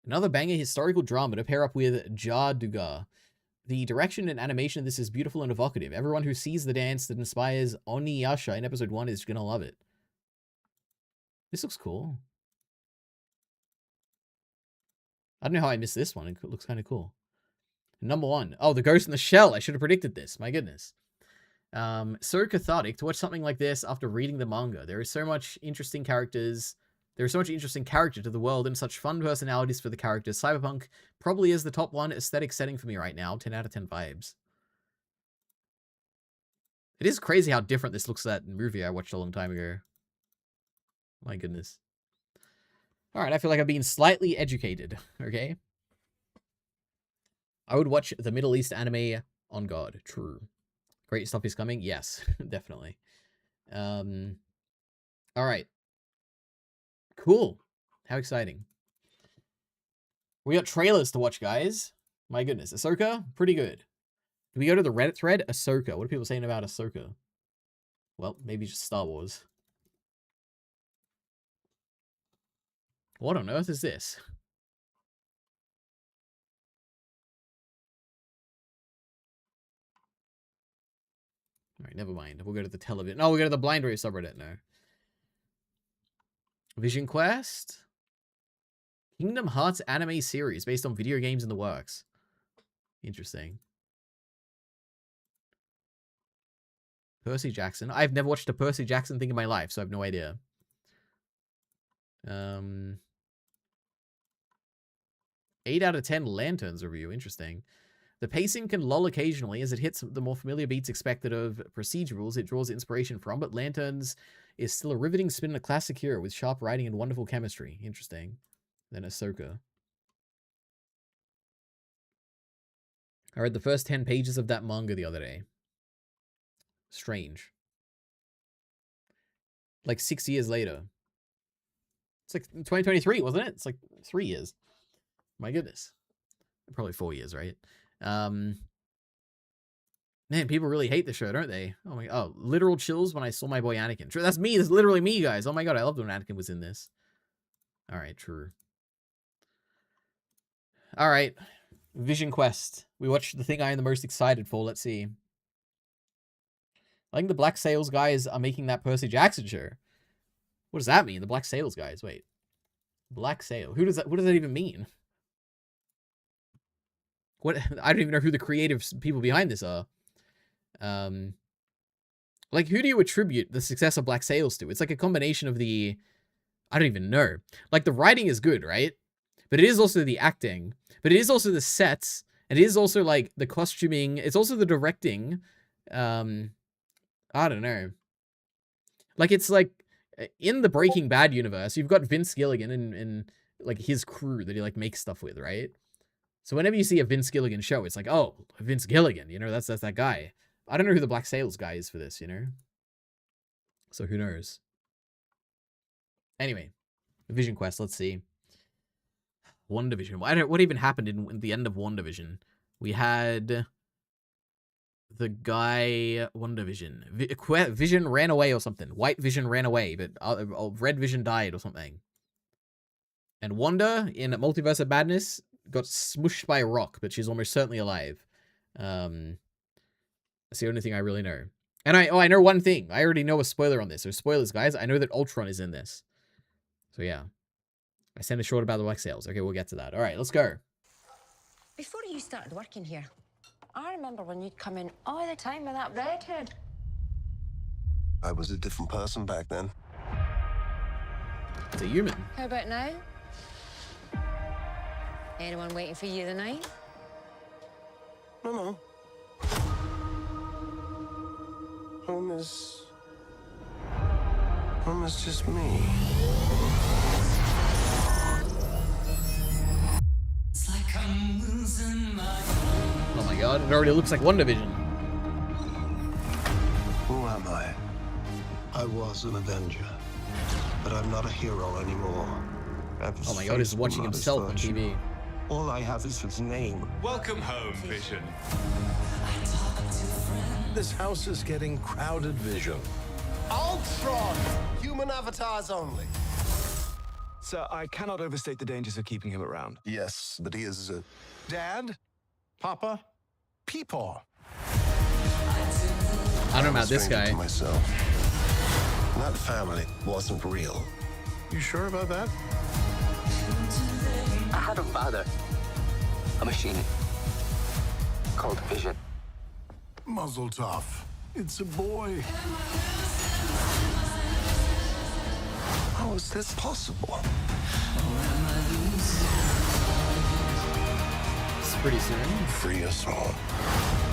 Another banger historical drama to pair up with Jaduga. The direction and animation of this is beautiful and evocative. Everyone who sees the dance that inspires Oniyasha in episode 1 is gonna love it. This looks cool. I don't know how I missed this one. It looks kind of cool. Number 1. Oh, the Ghost in the Shell. I should have predicted this. My goodness. So cathartic to watch something like this after reading the manga. There is so much interesting characters. There is so much interesting character to the world and such fun personalities for the characters. Cyberpunk probably is the top 1 aesthetic setting for me right now. 10 out of 10 vibes. It is crazy how different this looks to that movie I watched a long time ago. My goodness. Alright, I feel like I've been slightly educated, okay? I would watch the Middle East anime on God. True. Great stuff is coming? Yes, definitely. Alright. Cool. How exciting. We got trailers to watch, guys. My goodness. Ahsoka, pretty good. Do we go to the Reddit thread? Ahsoka. What are people saying about Ahsoka? Well, maybe just Star Wars. What on earth is this? Alright, never mind. We'll go to the television. No, we'll go to the Blind Race subreddit now. Vision Quest? Kingdom Hearts anime series based on video games in the works. Interesting. Percy Jackson. I've never watched a Percy Jackson thing in my life, so I have no idea. 8 out of 10 Lanterns review. Interesting. The pacing can lull occasionally as it hits the more familiar beats expected of procedurals it draws inspiration from, but Lanterns is still a riveting spin and a classic hero with sharp writing and wonderful chemistry. Interesting. Then Ahsoka. I read the first 10 pages of that manga the other day. Strange. Like 6 years later. It's like 2023, wasn't it? It's like 3 years. My goodness. Probably 4 years, right? Man, people really hate the show, don't they? Oh my, oh, literal chills when I saw my boy Anakin. True, that's me. That's literally me, guys. Oh my god, I loved when Anakin was in this. All right, true. All right, Vision Quest. We watched the thing I am the most excited for. Let's see. I think the Black Sails guys are making that Percy Jackson show. What does that mean? The Black Sails guys. Wait, Black Sail. Who does that? What does that even mean? What? I don't even know who the creative people behind this are. Like, who do you attribute the success of Black Sails to? It's like a combination of the... I don't even know. Like, the writing is good, right? But it is also the acting. But it is also the sets. And it is also, like, the costuming. It's also the directing. I don't know. Like, it's like, in the Breaking Bad universe, you've got Vince Gilligan and like, his crew that he, like, makes stuff with, right? So whenever you see a Vince Gilligan show, it's like, oh, Vince Gilligan, you know, that's that guy. I don't know who the Black Sails guy is for this, you know? So who knows? Anyway, Vision Quest. Let's see. WandaVision. What even happened in the end of WandaVision? We had the guy WandaVision. Vision ran away or something. White Vision ran away, but Red Vision died or something. And Wanda in Multiverse of Madness got smushed by a rock, but she's almost certainly alive. That's the only thing I really know. And I know one thing. I already know a spoiler on this. So spoilers, guys. I know that Ultron is in this. So yeah. I sent a short about the Black Sails. Okay, we'll get to that. All right, let's go. Before you started working here, I remember when you'd come in all the time with that redhead. I was a different person back then. It's a human. How about now? Anyone waiting for you tonight? No. Home is just me. Oh my god, it already looks like WandaVision. Who am I? I was an Avenger, but I'm not a hero anymore. Oh my god, he's watching himself on TV. All I have is his name. Welcome home, Vision. This house is getting crowded, Vision. Ultron! Human avatars only. Sir, I cannot overstate the dangers of keeping him around. Yes, but he is a... Dad? Papa? Peepaw? I don't know about this stranger guy. to myself. That family wasn't real. You sure about that? I had a father, a machine called Vision. Muzzle tough. It's a boy. How is this possible? It's pretty soon. Free us all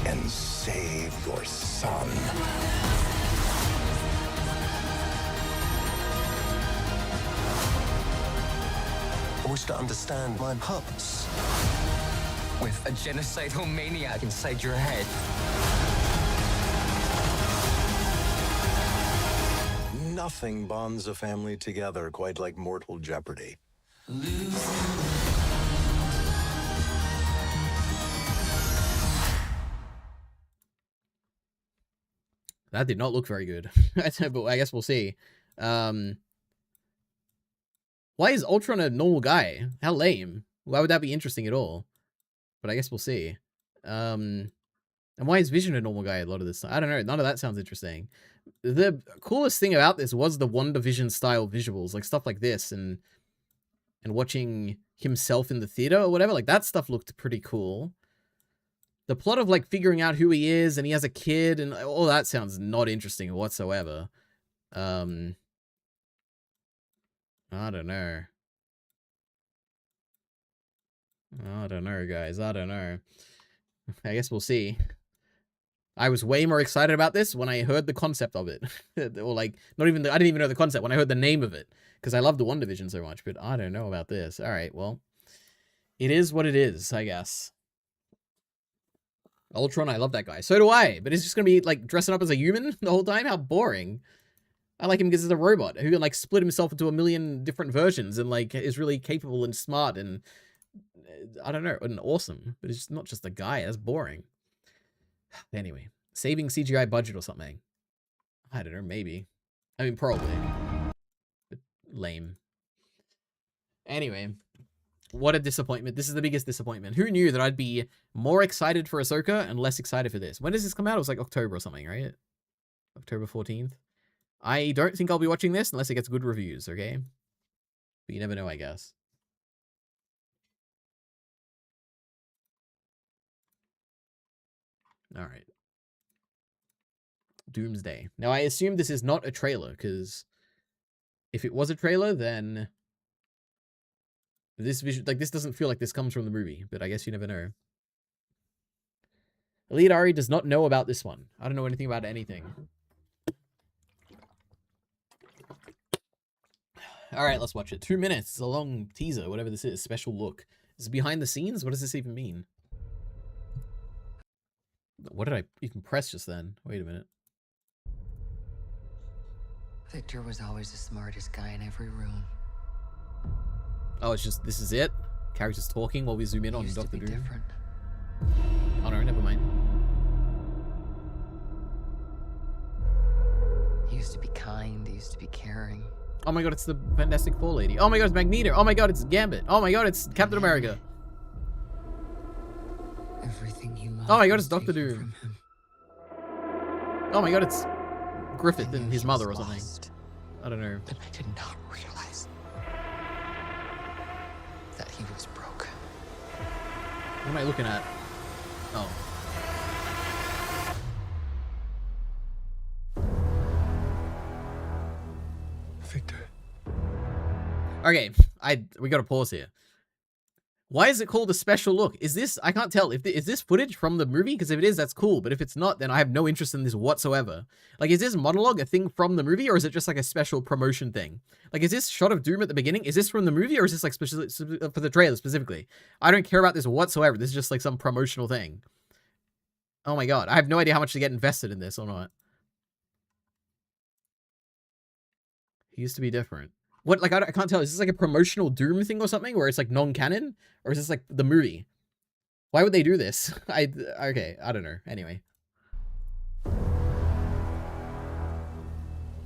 and save your son. I wish to understand my purpose. With a genocidal maniac inside your head. Nothing bonds a family together quite like mortal jeopardy. That did not look very good. But I guess we'll see. Why is Ultron a normal guy? How lame. Why would that be interesting at all? But I guess we'll see. And why is Vision a normal guy a lot of this time? I don't know. None of that sounds interesting. The coolest thing about this was the WandaVision style visuals, like stuff like this, and watching himself in the theater or whatever. Like that stuff looked pretty cool. The plot of like figuring out who he is and he has a kid and all that sounds not interesting whatsoever. I don't know. I don't know, guys. I don't know. I guess we'll see. I was way more excited about this when I heard the concept of it. Or like, not even I didn't even know the concept when I heard the name of it. Because I love the WandaVision so much, but I don't know about this. Alright, well. It is what it is, I guess. Ultron, I love that guy. So do I. But he's just gonna be like dressing up as a human the whole time? How boring. I like him because he's a robot who can like split himself into a million different versions and like is really capable and smart and I don't know, and awesome. But it's not just a guy. That's boring. Anyway, saving CGI budget or something. I don't know, maybe. I mean, probably. But lame. Anyway, what a disappointment. This is the biggest disappointment. Who knew that I'd be more excited for Ahsoka and less excited for this? When does this come out? It was like October or something, right? October 14th. I don't think I'll be watching this unless it gets good reviews, okay? But you never know, I guess. All right. Doomsday. Now, I assume this is not a trailer, because if it was a trailer, then this doesn't feel like this comes from the movie, but I guess you never know. EliteAri does not know about this one. I don't know anything about anything. All right, let's watch it. 2 minutes. It's a long teaser, whatever this is. Special look. Is it behind the scenes? What does this even mean? What did I even press just then? Wait a minute. Victor was always the smartest guy in every room. Oh, it's just, this is it? Characters talking while we zoom in on Used to Dr. be Doom? different. Oh no, never mind. He used to be kind, he used to be caring. Oh my god, it's the Fantastic Four lady. Oh my god, it's Magneto. Oh my god, it's Gambit. Oh my god, it's Captain America. Everything he loved. Oh my god, it's was Dr. taken Doom. from him. Oh my god, it's Griffith I and knew his he mother or was something. lost, I don't know. but I did not realize that he was broken. What am I looking at? Oh. Victor. Okay, we gotta pause here. Why is it called a special look? Is this, I can't tell, is this footage from the movie? Because if it is, that's cool, but if it's not, then I have no interest in this whatsoever. Like, is this monologue a thing from the movie, or is it just like a special promotion thing? Like, is this shot of Doom at the beginning, is this from the movie, or is this like special for the trailer specifically? I don't care about this whatsoever. This is just like some promotional thing. Oh my god, I have no idea how much to get invested in this or not. He used to be different. What, like, I can't tell. Is this like a promotional Doom thing or something, where it's like non-canon? Or is this like the movie? Why would they do this? Okay, I don't know. Anyway.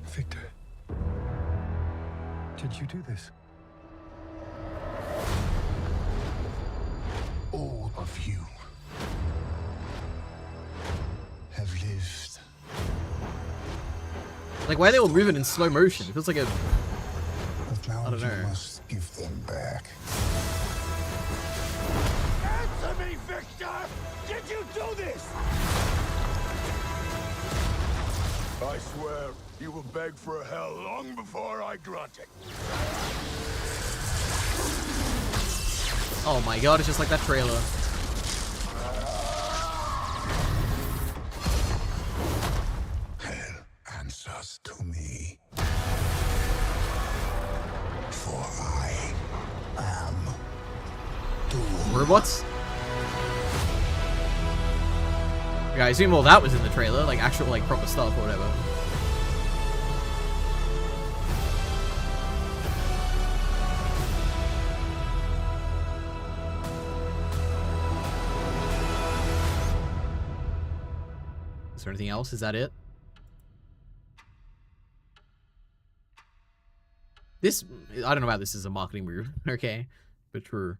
Victor. Did you do this? All of you have lived. Like, why are they all moving in slow motion? It feels like a... But now I don't know. you must give them back. Answer me, Victor! Did you do this? I swear, you will beg for hell long before I grant it. Oh my god, it's just like that trailer. Hell answers to me. For I am Doom. Robots? Yeah, I assume all that was in the trailer, like actual, like, proper stuff or whatever. Is there anything else? Is that it? This, I don't know how this is a marketing move, okay? But true.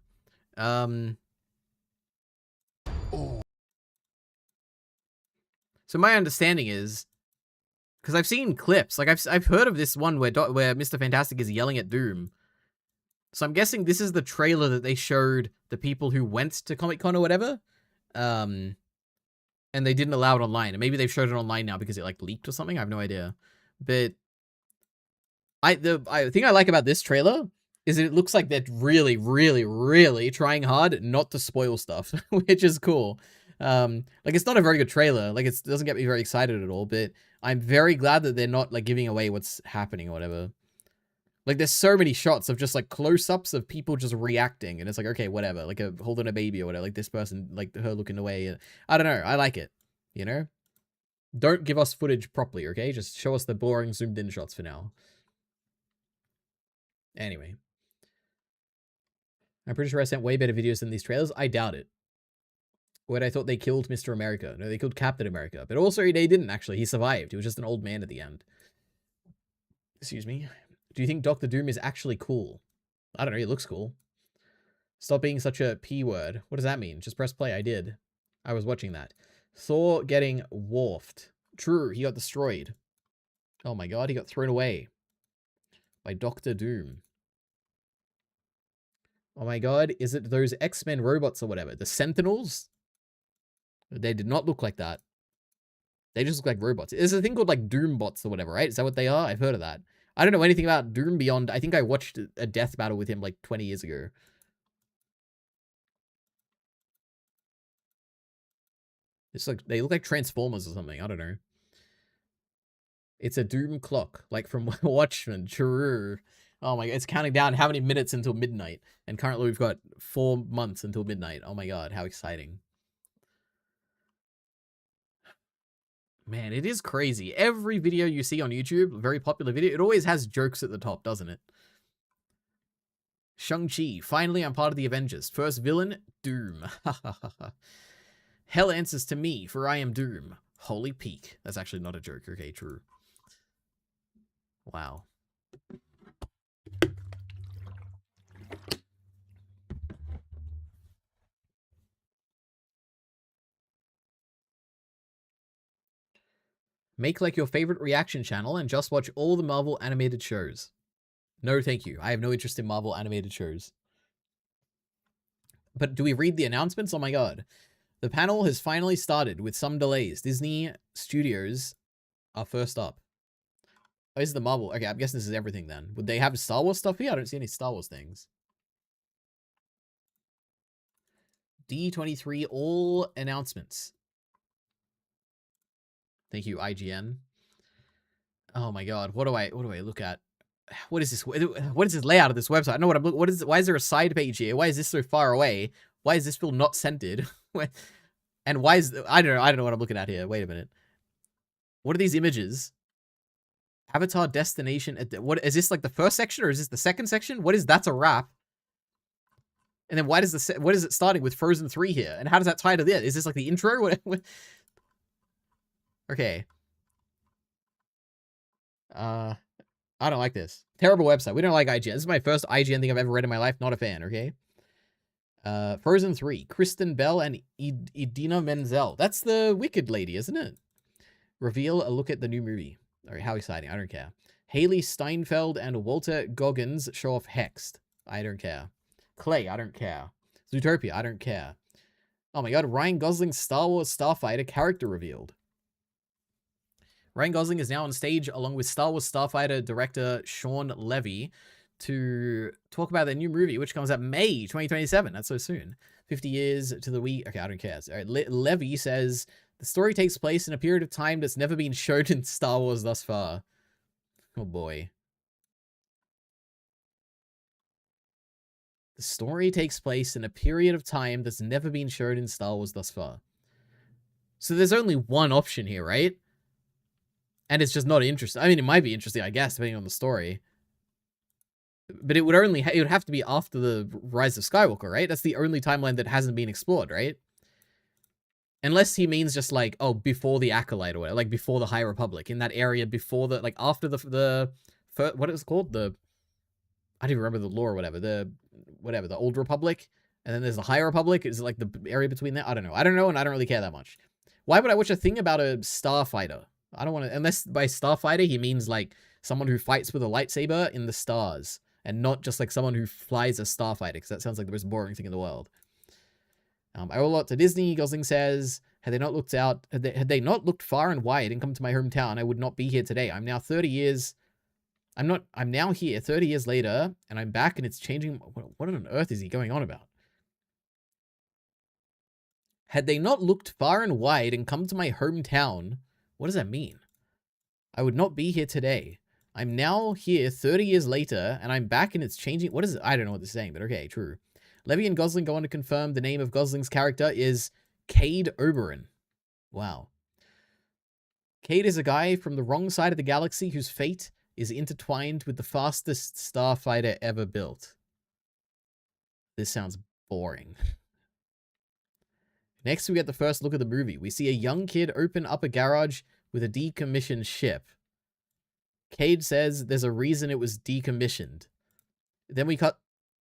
So my understanding is, because I've seen clips, like I've heard of this one where Mr. Fantastic is yelling at Doom. So I'm guessing this is the trailer that they showed the people who went to Comic-Con or whatever. And they didn't allow it online. And maybe they've showed it online now because it like leaked or something. I have no idea. But I think I like about this trailer is that it looks like they're really, really, really trying hard not to spoil stuff, which is cool. Like, it's not a very good trailer. Like, it doesn't get me very excited at all, but I'm very glad that they're not, like, giving away what's happening or whatever. Like, there's so many shots of just, like, close-ups of people just reacting, and it's like, okay, whatever. Like, holding a baby or whatever. Like, this person, like, her looking away. I don't know. I like it, you know? Don't give us footage properly, okay? Just show us the boring zoomed-in shots for now. Anyway. I'm pretty sure I sent way better videos than these trailers. I doubt it. When I thought they killed Mr. America. No, they killed Captain America. But also, they didn't, actually. He survived. He was just an old man at the end. Excuse me. Do you think Dr. Doom is actually cool? I don't know. He looks cool. Stop being such a P word. What does that mean? Just press play. I did. I was watching that. Thor getting warfed. True. He got destroyed. Oh my god. He got thrown away. By Dr. Doom. Oh my god. Is it those X-Men robots or whatever? The Sentinels? They did not look like that. They just look like robots. There's a thing called like Doom bots or whatever, right? Is that what they are? I've heard of that. I don't know anything about Doom beyond, I think I watched a death battle with him like 20 years ago. It's like, they look like Transformers or something. I don't know. It's a Doom clock, like from Watchmen. True. Oh my god, it's counting down how many minutes until midnight. And currently we've got 4 months until midnight. Oh my god, how exciting. Man, it is crazy. Every video you see on YouTube, very popular video, it always has jokes at the top, doesn't it? Shang-Chi, finally I'm part of the Avengers. First villain, Doom. Hell answers to me, for I am Doom. Holy peak. That's actually not a joke. Okay, true. Wow. Make like your favorite reaction channel and just watch all the Marvel animated shows. No, thank you. I have no interest in Marvel animated shows. But do we read the announcements? Oh my god. The panel has finally started with some delays. Disney Studios are first up. Oh, this is the Marvel. Okay, I'm guessing this is everything then. Would they have Star Wars stuff here? I don't see any Star Wars things. D23 all announcements. Thank you, IGN. Oh my god, what do I look at? What is this? What is this layout of this website? I don't know what I'm looking. What is? Why is there a side page here? Why is this so far away? Why is this feel not centered? And why is I don't know what I'm looking at here. Wait a minute. What are these images? Avatar destination. What is this, like the first section or is this the second section? What is that's a wrap? And then why does what is it starting with Frozen 3 here? And how does that tie to this? Is this like the intro? What? Okay. I don't like this. Terrible website. We don't like IGN. This is my first IGN thing I've ever read in my life. Not a fan, okay? Frozen 3. Kristen Bell and Idina Menzel. That's the Wicked lady, isn't it? Reveal a look at the new movie. All right, how exciting. I don't care. Haley Steinfeld and Walter Goggins show off Hexed. I don't care. Clay, I don't care. Zootopia, I don't care. Oh my god, Ryan Gosling's Star Wars Starfighter character revealed. Ryan Gosling is now on stage along with Star Wars Starfighter director Sean Levy to talk about their new movie, which comes out May 2027. That's so soon. 50 years to the week. Okay, I don't care. All right, Levy says the story takes place in a period of time that's never been shown in Star Wars thus far. Oh boy. The story takes place in a period of time that's never been shown in Star Wars thus far. So there's only one option here, right? And it's just not interesting. I mean, it might be interesting, I guess, depending on the story. But it would only it would have to be after the Rise of Skywalker, right? That's the only timeline that hasn't been explored, right? Unless he means just like, oh, before the Acolyte or whatever, like before the High Republic, in that area before the, like after the what is it called? I don't even remember the lore or whatever. The Old Republic. And then there's the High Republic. Is it like the area between that? I don't know. I don't know, and I don't really care that much. Why would I watch a thing about a starfighter? I don't want to, unless by starfighter he means like someone who fights with a lightsaber in the stars, and not just like someone who flies a starfighter, because that sounds like the most boring thing in the world. I owe a lot to Disney. Gosling says, had they not looked far and wide and come to my hometown, I would not be here today. I'm now 30 years. I'm now here 30 years later, and I'm back, and it's changing. What on earth is he going on about? Had they not looked far and wide and come to my hometown, what does that mean? I would not be here today. I'm now here 30 years later, and I'm back, and it's changing. What is it? I don't know what this is saying, but okay, true. Levy and Gosling go on to confirm the name of Gosling's character is Cade Oberon. Wow. Cade is a guy from the wrong side of the galaxy whose fate is intertwined with the fastest starfighter ever built. This sounds boring. Next, we get the first look at the movie. We see a young kid open up a garage with a decommissioned ship. Cade says there's a reason it was decommissioned. Then we cut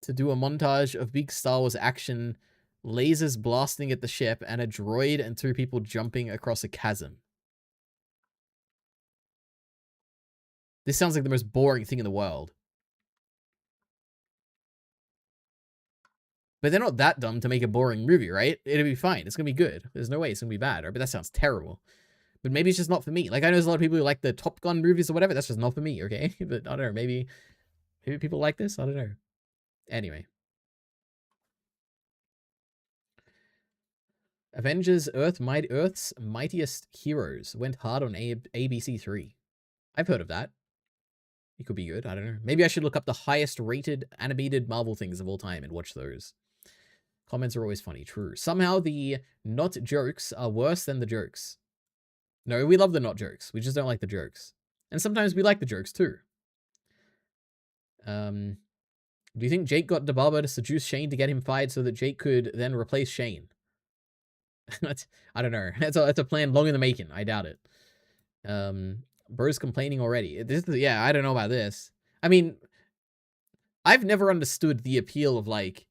to do a montage of big Star Wars action, lasers blasting at the ship, and a droid and two people jumping across a chasm. This sounds like the most boring thing in the world. But they're not that dumb to make a boring movie, right? It'll be fine. It's going to be good. There's no way it's going to be bad, right? But that sounds terrible. But maybe it's just not for me. Like, I know there's a lot of people who like the Top Gun movies or whatever. That's just not for me, okay? But I don't know. Maybe people like this? I don't know. Anyway. Avengers Earth's Mightiest Heroes went hard on ABC3. I've heard of that. It could be good. I don't know. Maybe I should look up the highest rated animated Marvel things of all time and watch those. Comments are always funny. True. Somehow the not jokes are worse than the jokes. No, we love the not jokes. We just don't like the jokes. And sometimes we like the jokes too. Do you think Jake got DeBarber to seduce Shane to get him fired so that Jake could then replace Shane? I don't know. That's a plan long in the making. I doubt it. Bro's complaining already. Yeah, I don't know about this. I mean, I've never understood the appeal of like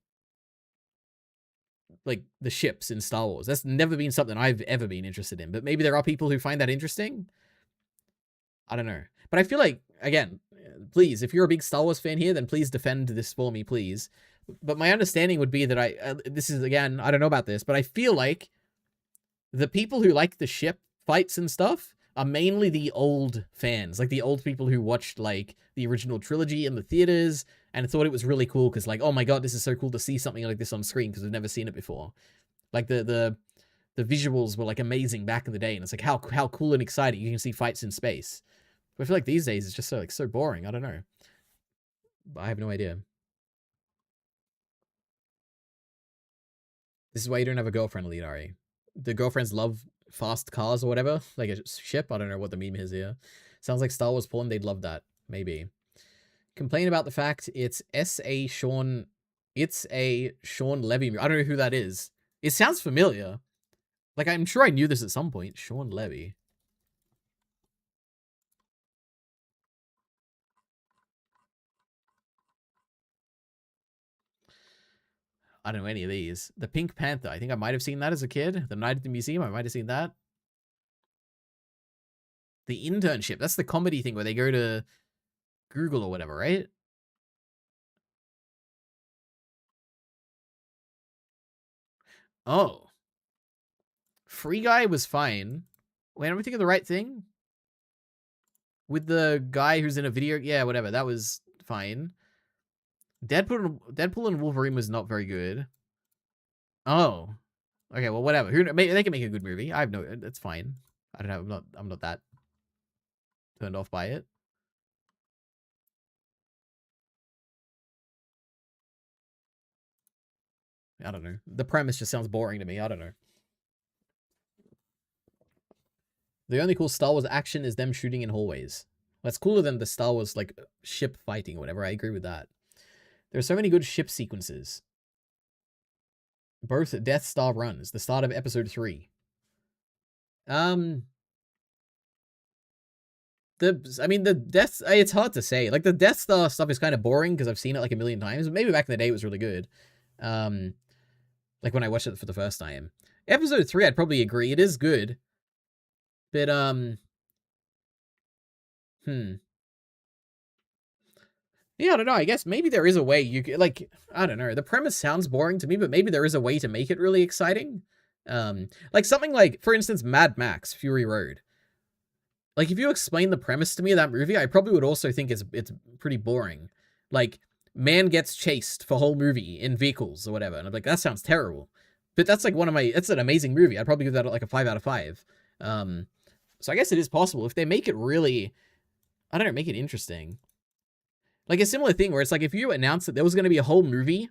the ships in Star Wars. That's never been something I've ever been interested in. But maybe there are people who find that interesting. I don't know. But I feel like, again, please, if you're a big Star Wars fan here, then please defend this for me, please. But my understanding would be that this is, again, I don't know about this, but I feel like the people who like the ship fights and stuff are mainly the old fans, like the old people who watched like the original trilogy in the theaters and thought it was really cool because like, oh my god, this is so cool to see something like this on screen because we've never seen it before. Like the visuals were like amazing back in the day, and it's like how cool and exciting you can see fights in space. But I feel like these days it's just so boring. I don't know. I have no idea. This is why you don't have a girlfriend, EliteAri. The girlfriends love fast cars or whatever, like a ship. I don't know what the meme is here. Sounds like Star Wars porn. They'd love that. Maybe. Complain about the fact it's a Sean Levy. I don't know who that is. It sounds familiar. Like, I'm sure I knew this at some point. Sean Levy. I don't know any of these. The Pink Panther. I think I might have seen that as a kid. The Night at the Museum. I might have seen that. The Internship. That's the comedy thing where they go to Google or whatever, right? Oh. Free Guy was fine. Wait, am I thinking of the right thing? With the guy who's in a video. Yeah, whatever. That was fine. Deadpool and Wolverine was not very good. Oh. Okay, well, whatever. Maybe they can make a good movie. I have no... It's fine. I don't know. I'm not that turned off by it. I don't know. The premise just sounds boring to me. I don't know. The only cool Star Wars action is them shooting in hallways. That's cooler than the Star Wars, like, ship fighting or whatever. I agree with that. There are so many good ship sequences. Both Death Star runs. The start of Episode 3. It's hard to say. Like, the Death Star stuff is kind of boring because I've seen it like a million times. But maybe back in the day it was really good. Like when I watched it for the first time. Episode 3, I'd probably agree. It is good. But, yeah, I don't know. I guess maybe there is a way you could, like, I don't know. The premise sounds boring to me, but maybe there is a way to make it really exciting. Like something like, for instance, Mad Max Fury Road. Like, if you explain the premise to me of that movie, I probably would also think it's pretty boring. Like, man gets chased for whole movie in vehicles or whatever. And I'm like, that sounds terrible. But that's like it's an amazing movie. I'd probably give that like a 5 out of 5. So I guess it is possible. If they make it really, I don't know, make it interesting. Like a similar thing where it's like if you announced that there was going to be a whole movie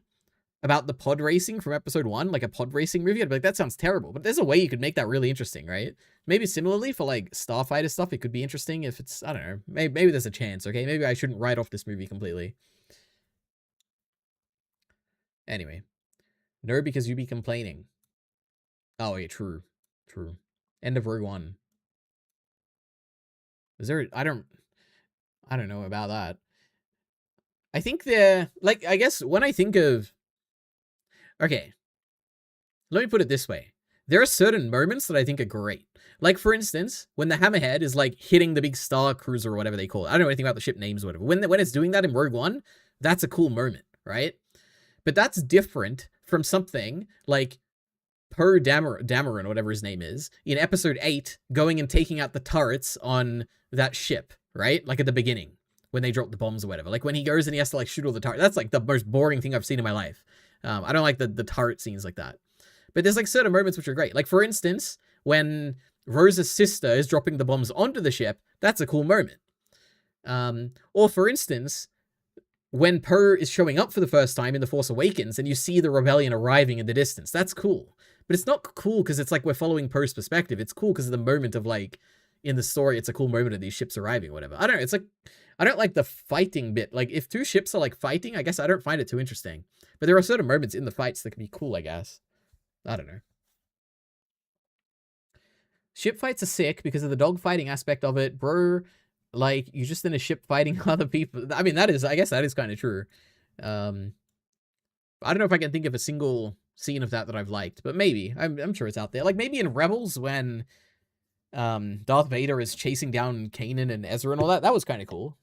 about the pod racing from episode 1, like a pod racing movie, I'd be like, that sounds terrible. But there's a way you could make that really interesting, right? Maybe similarly for like Starfighter stuff, it could be interesting if it's, I don't know, maybe there's a chance, okay? Maybe I shouldn't write off this movie completely. Anyway. No, because you be complaining. Oh, yeah, true. True. End of Rogue One. Is there, I don't know about that. I think they're, like, I guess when I think of, okay, let me put it this way. There are certain moments that I think are great. Like, for instance, when the Hammerhead is, like, hitting the big Star Cruiser or whatever they call it. I don't know anything about the ship names or whatever. When it's doing that in Rogue One, that's a cool moment, right? But that's different from something like Poe Dameron, whatever his name is, in Episode 8, going and taking out the turrets on that ship, right? Like, at the beginning. When they drop the bombs or whatever. Like, when he goes and he has to, like, shoot all the turrets. That's, like, the most boring thing I've seen in my life. I don't like the turret scenes like that. But there's, like, certain moments which are great. Like, for instance, when Rose's sister is dropping the bombs onto the ship, that's a cool moment. Or, for instance, when Poe is showing up for the first time in The Force Awakens and you see the rebellion arriving in the distance, that's cool. But it's not cool because it's like we're following Poe's perspective. It's cool because of the moment of like in the story, it's a cool moment of these ships arriving or whatever. I don't know. It's like I don't like the fighting bit. Like if two ships are like fighting, I guess I don't find it too interesting. But there are certain moments in the fights that can be cool, I guess. I don't know. Ship fights are sick because of the dog fighting aspect of it, bro. Like you're just in a ship fighting other people. I mean, I guess that is kind of true. I don't know if I can think of a single scene of that I've liked, but maybe. I'm sure it's out there. Like maybe in Rebels when Darth Vader is chasing down Kanan and Ezra and all that. That was kind of cool.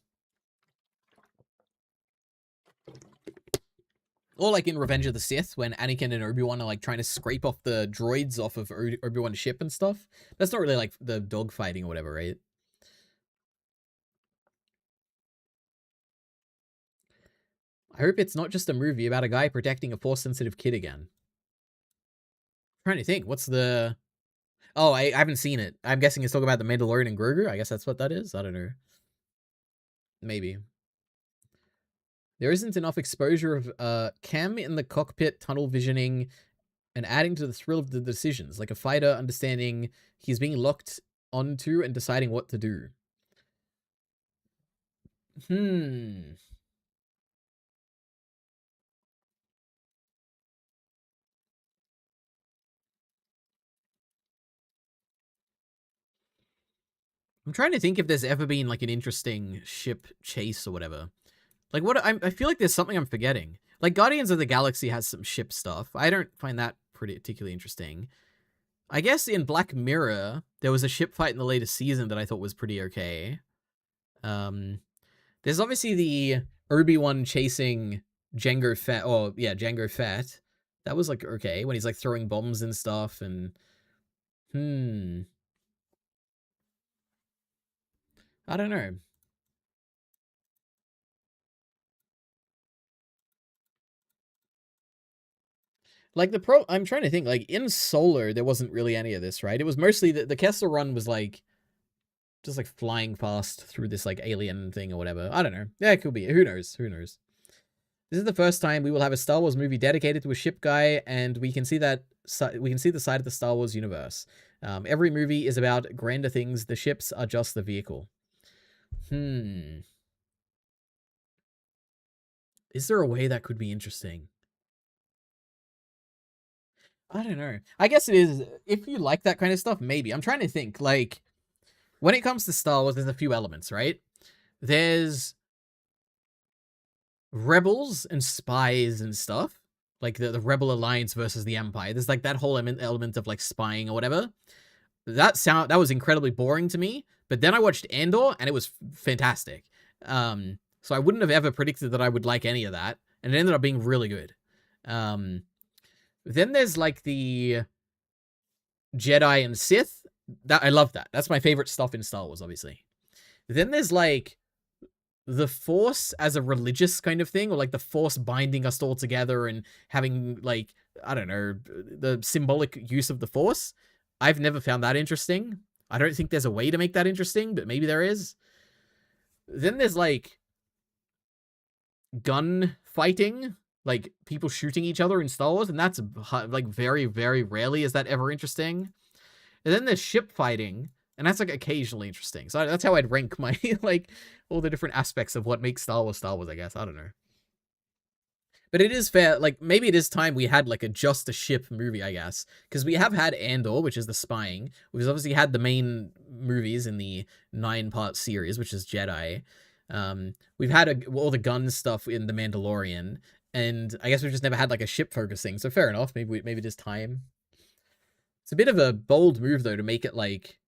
Or like in Revenge of the Sith when Anakin and Obi-Wan are like trying to scrape off the droids off of Obi-Wan's ship and stuff. That's not really like the dog fighting or whatever, right? I hope it's not just a movie about a guy protecting a Force-sensitive kid again. I'm trying to think. What's the... Oh, I haven't seen it. I'm guessing it's talking about the Mandalorian and Grogu. I guess that's what that is. I don't know. Maybe. There isn't enough exposure of Cam in the cockpit tunnel visioning and adding to the thrill of the decisions, like a fighter understanding he's being locked onto and deciding what to do. I'm trying to think if there's ever been like an interesting ship chase or whatever. Like what I feel like there's something I'm forgetting. Like Guardians of the Galaxy has some ship stuff. I don't find that particularly interesting. I guess in Black Mirror there was a ship fight in the latest season that I thought was pretty okay. There's obviously the Obi-Wan chasing Jango Fett. Oh yeah, Jango Fett. That was like okay when he's like throwing bombs and stuff and I don't know. Like I'm trying to think, like in Solar, there wasn't really any of this, right? It was mostly the Kessel Run was like, just like flying fast through this like alien thing or whatever. I don't know. Yeah, it could be. Who knows? Who knows? This is the first time we will have a Star Wars movie dedicated to a ship guy, and we can see that we can see the side of the Star Wars universe. Every movie is about grander things. The ships are just the vehicle. Is there a way that could be interesting? I don't know. I guess it is. If you like that kind of stuff, maybe. I'm trying to think. Like, when it comes to Star Wars, there's a few elements, right? There's rebels and spies and stuff. Like the Rebel Alliance versus the Empire. There's like that whole element of like spying or whatever. That was incredibly boring to me. But then I watched Andor and it was fantastic. So I wouldn't have ever predicted that I would like any of that. And it ended up being really good. Then there's like the Jedi and Sith. I love that. That's my favorite stuff in Star Wars, obviously. Then there's like the Force as a religious kind of thing, or like the Force binding us all together and having like, I don't know, the symbolic use of the Force. I've never found that interesting. I don't think there's a way to make that interesting, but maybe there is. Then there's like gun fighting, like people shooting each other in Star Wars, and that's like very, very rarely is that ever interesting. And then there's ship fighting, and that's like occasionally interesting. So that's how I'd rank my like all the different aspects of what makes Star Wars, I guess. I don't know. But it is fair, like maybe it is time we had like just a ship movie, I guess. Because we have had Andor, which is the spying. We've obviously had the main movies in the 9-part series, which is Jedi. We've had all the gun stuff in The Mandalorian, and I guess we've just never had like a ship focusing. So fair enough. Maybe it is time. It's a bit of a bold move though to make it like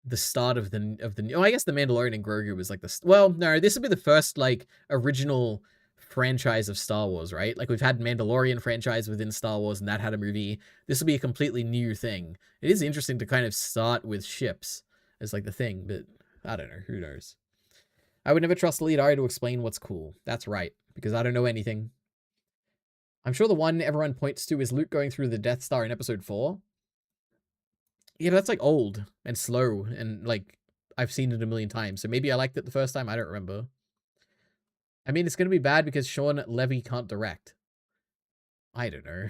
the start of the. Oh, I guess The Mandalorian and Grogu was like the. Well, no, this would be the first like original franchise of Star Wars, right? Like we've had Mandalorian franchise within Star Wars, and that had a movie. This will be a completely new thing. It is interesting to kind of start with ships as like the thing, but I don't know. Who knows? I would never trust EliteAri to explain what's cool. That's right, because I don't know anything. I'm sure the one everyone points to is Luke going through the Death Star in Episode 4. Yeah, but that's like old and slow, and like I've seen it a million times. So maybe I liked it the first time. I don't remember. I mean, it's going to be bad because Sean Levy can't direct. I don't know.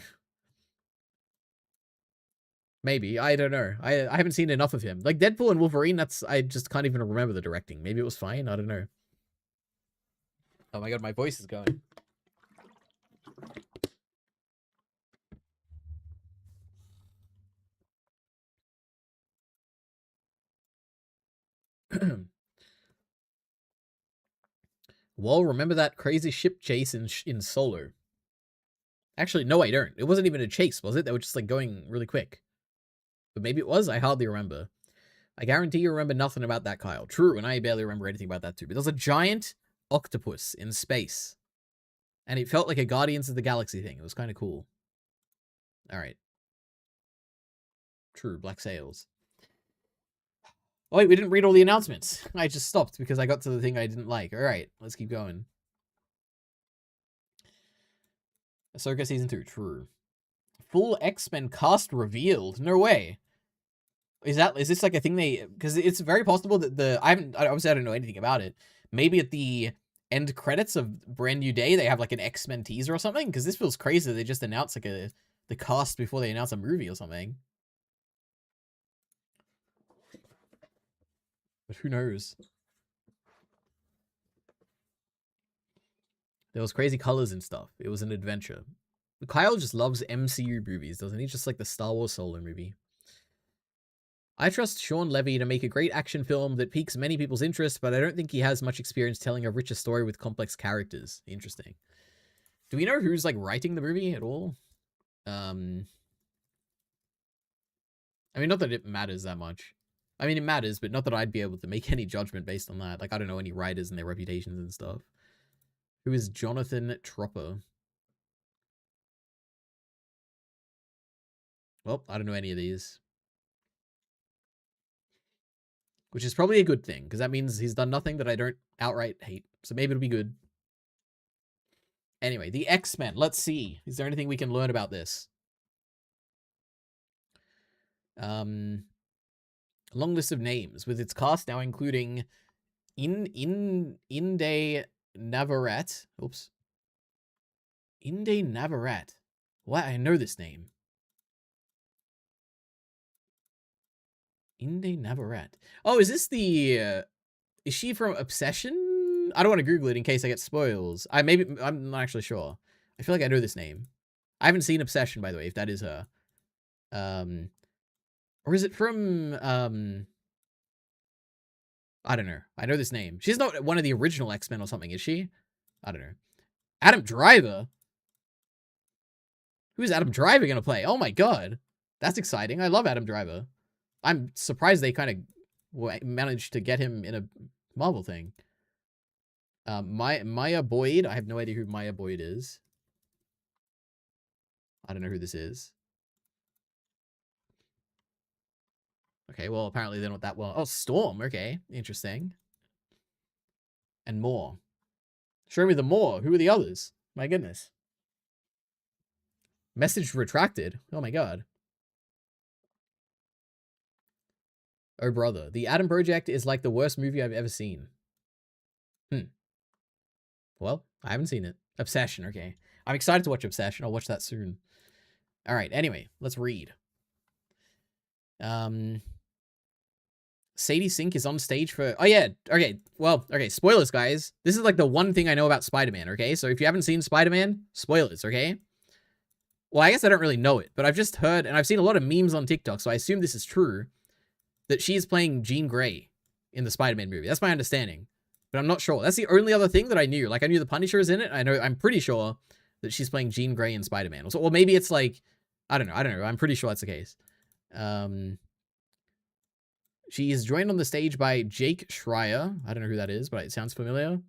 Maybe. I don't know. I haven't seen enough of him. Like, Deadpool and Wolverine, I just can't even remember the directing. Maybe it was fine. I don't know. Oh my god, my voice is going. Well, remember that crazy ship chase in Solo? Actually, no, I don't. It wasn't even a chase, was it? They were just, like, going really quick. But maybe it was? I hardly remember. I guarantee you remember nothing about that, Kyle. True, and I barely remember anything about that, too. But there's a giant octopus in space. And it felt like a Guardians of the Galaxy thing. It was kind of cool. Alright. True, Black Sails. Oh, wait, we didn't read all the announcements. I just stopped because I got to the thing I didn't like. Alright, let's keep going. Ahsoka Season 2, true. Full X-Men cast revealed. No way. Is this like a thing they... Because it's very possible that obviously I don't know anything about it. Maybe at the end credits of Brand New Day, they have like an X-Men teaser or something? Because this feels crazy. They just announced like the cast before they announce a movie or something. But who knows? There was crazy colors and stuff. It was an adventure. Kyle just loves MCU movies, doesn't he? Just like the Star Wars Solo movie. I trust Sean Levy to make a great action film that piques many people's interest, but I don't think he has much experience telling a richer story with complex characters. Interesting. Do we know who's like writing the movie at all? I mean, not that it matters that much. I mean, it matters, but not that I'd be able to make any judgment based on that. Like, I don't know any writers and their reputations and stuff. Who is Jonathan Tropper? Well, I don't know any of these. Which is probably a good thing, because that means he's done nothing that I don't outright hate. So maybe it'll be good. Anyway, the X-Men. Let's see. Is there anything we can learn about this? Long list of names, with its cast now including Inde Navarrete. Oops. Inde Navarrete. What? I know this name. Inde Navarrete. Oh, is this the... is she from Obsession? I don't want to Google it in case I get spoils. I'm not actually sure. I feel like I know this name. I haven't seen Obsession, by the way, if that is her. Or is it from... I don't know. I know this name. She's not one of the original X-Men or something, is she? I don't know. Adam Driver? Who is Adam Driver going to play? Oh my god. That's exciting. I love Adam Driver. I'm surprised they kind of managed to get him in a Marvel thing. Maya Boyd. I have no idea who Maya Boyd is. I don't know who this is. Okay, well, apparently they're not that well. Oh, Storm. Okay, interesting. And more. Show me the more. Who are the others? My goodness. Message retracted. Oh my god. Oh brother. The Adam Project is like the worst movie I've ever seen. Well, I haven't seen it. Obsession, okay. I'm excited to watch Obsession. I'll watch that soon. Alright, anyway, let's read. Sadie Sink is on stage for... Oh, yeah. Okay, well, okay, spoilers, guys. This is like the one thing I know about Spider-Man, okay? So if you haven't seen Spider-Man, spoilers, okay? Well, I guess I don't really know it, but I've just heard, and I've seen a lot of memes on TikTok, so I assume this is true, that she is playing Jean Grey in the Spider-Man movie. That's my understanding, but I'm not sure. That's the only other thing that I knew. Like, I knew the Punisher is in it. I'm pretty sure that she's playing Jean Grey in Spider-Man. Or maybe it's like, I don't know. I'm pretty sure that's the case. She is joined on the stage by Jake Schreier. I don't know who that is, but it sounds familiar.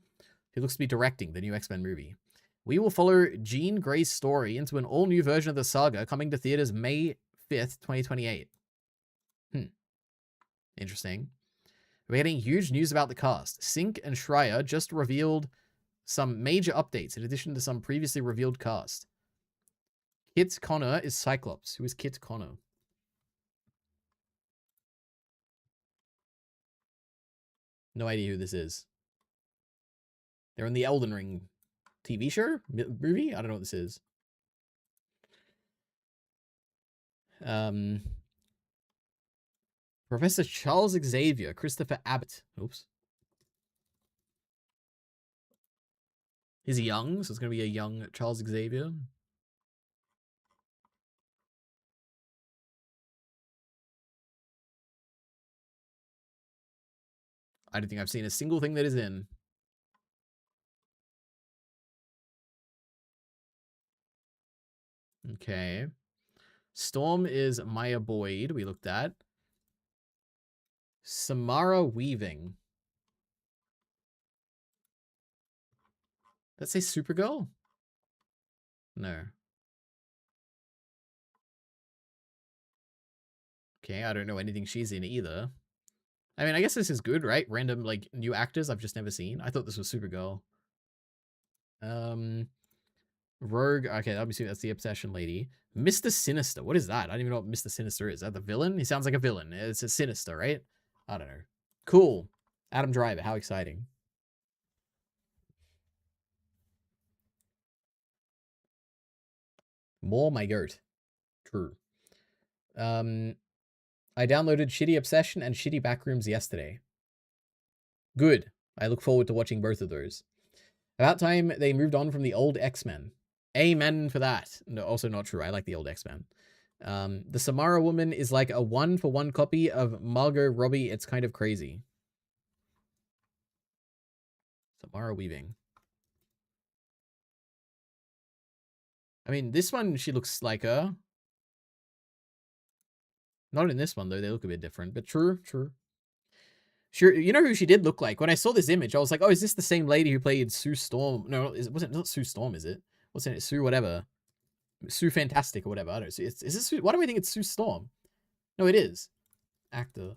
He looks to be directing the new X-Men movie. We will follow Jean Grey's story into an all-new version of the saga coming to theaters May 5th, 2028. Interesting. We're getting huge news about the cast. Sink and Schreier just revealed some major updates in addition to some previously revealed cast. Kit Connor is Cyclops. Who is Kit Connor? No idea who this is. They're in the Elden Ring TV show? Movie? I don't know what this is. Professor Charles Xavier, Christopher Abbott. Oops. He's young, so it's going to be a young Charles Xavier. I don't think I've seen a single thing that is in. Okay. Storm is Maya Boyd, we looked at. Samara Weaving. Let's say Supergirl? No. Okay, I don't know anything she's in either. I mean, I guess this is good, right? Random, like, new actors I've just never seen. I thought this was Supergirl. Rogue. Okay, let me see. That's the Obsession Lady. Mr. Sinister. What is that? I don't even know what Mr. Sinister is. Is that the villain? He sounds like a villain. It's a Sinister, right? I don't know. Cool. Adam Driver. How exciting. More my goat. True. I downloaded Shitty Obsession and Shitty Backrooms yesterday. Good. I look forward to watching both of those. About time they moved on from the old X-Men. Amen for that. No, also not true. I like the old X-Men. The Samara woman is like a 1-for-1 copy of Margot Robbie. It's kind of crazy. Samara Weaving. I mean, this one, she looks like her. Not in this one, though. They look a bit different, but true, true. Sure, you know who she did look like? When I saw this image, I was like, oh, is this the same lady who played Sue Storm? No, it wasn't not Sue Storm, is it? What's in it? Sue whatever. Sue Fantastic or whatever. I don't know. Is this Sue? Why do I think it's Sue Storm? No, it is. Actor.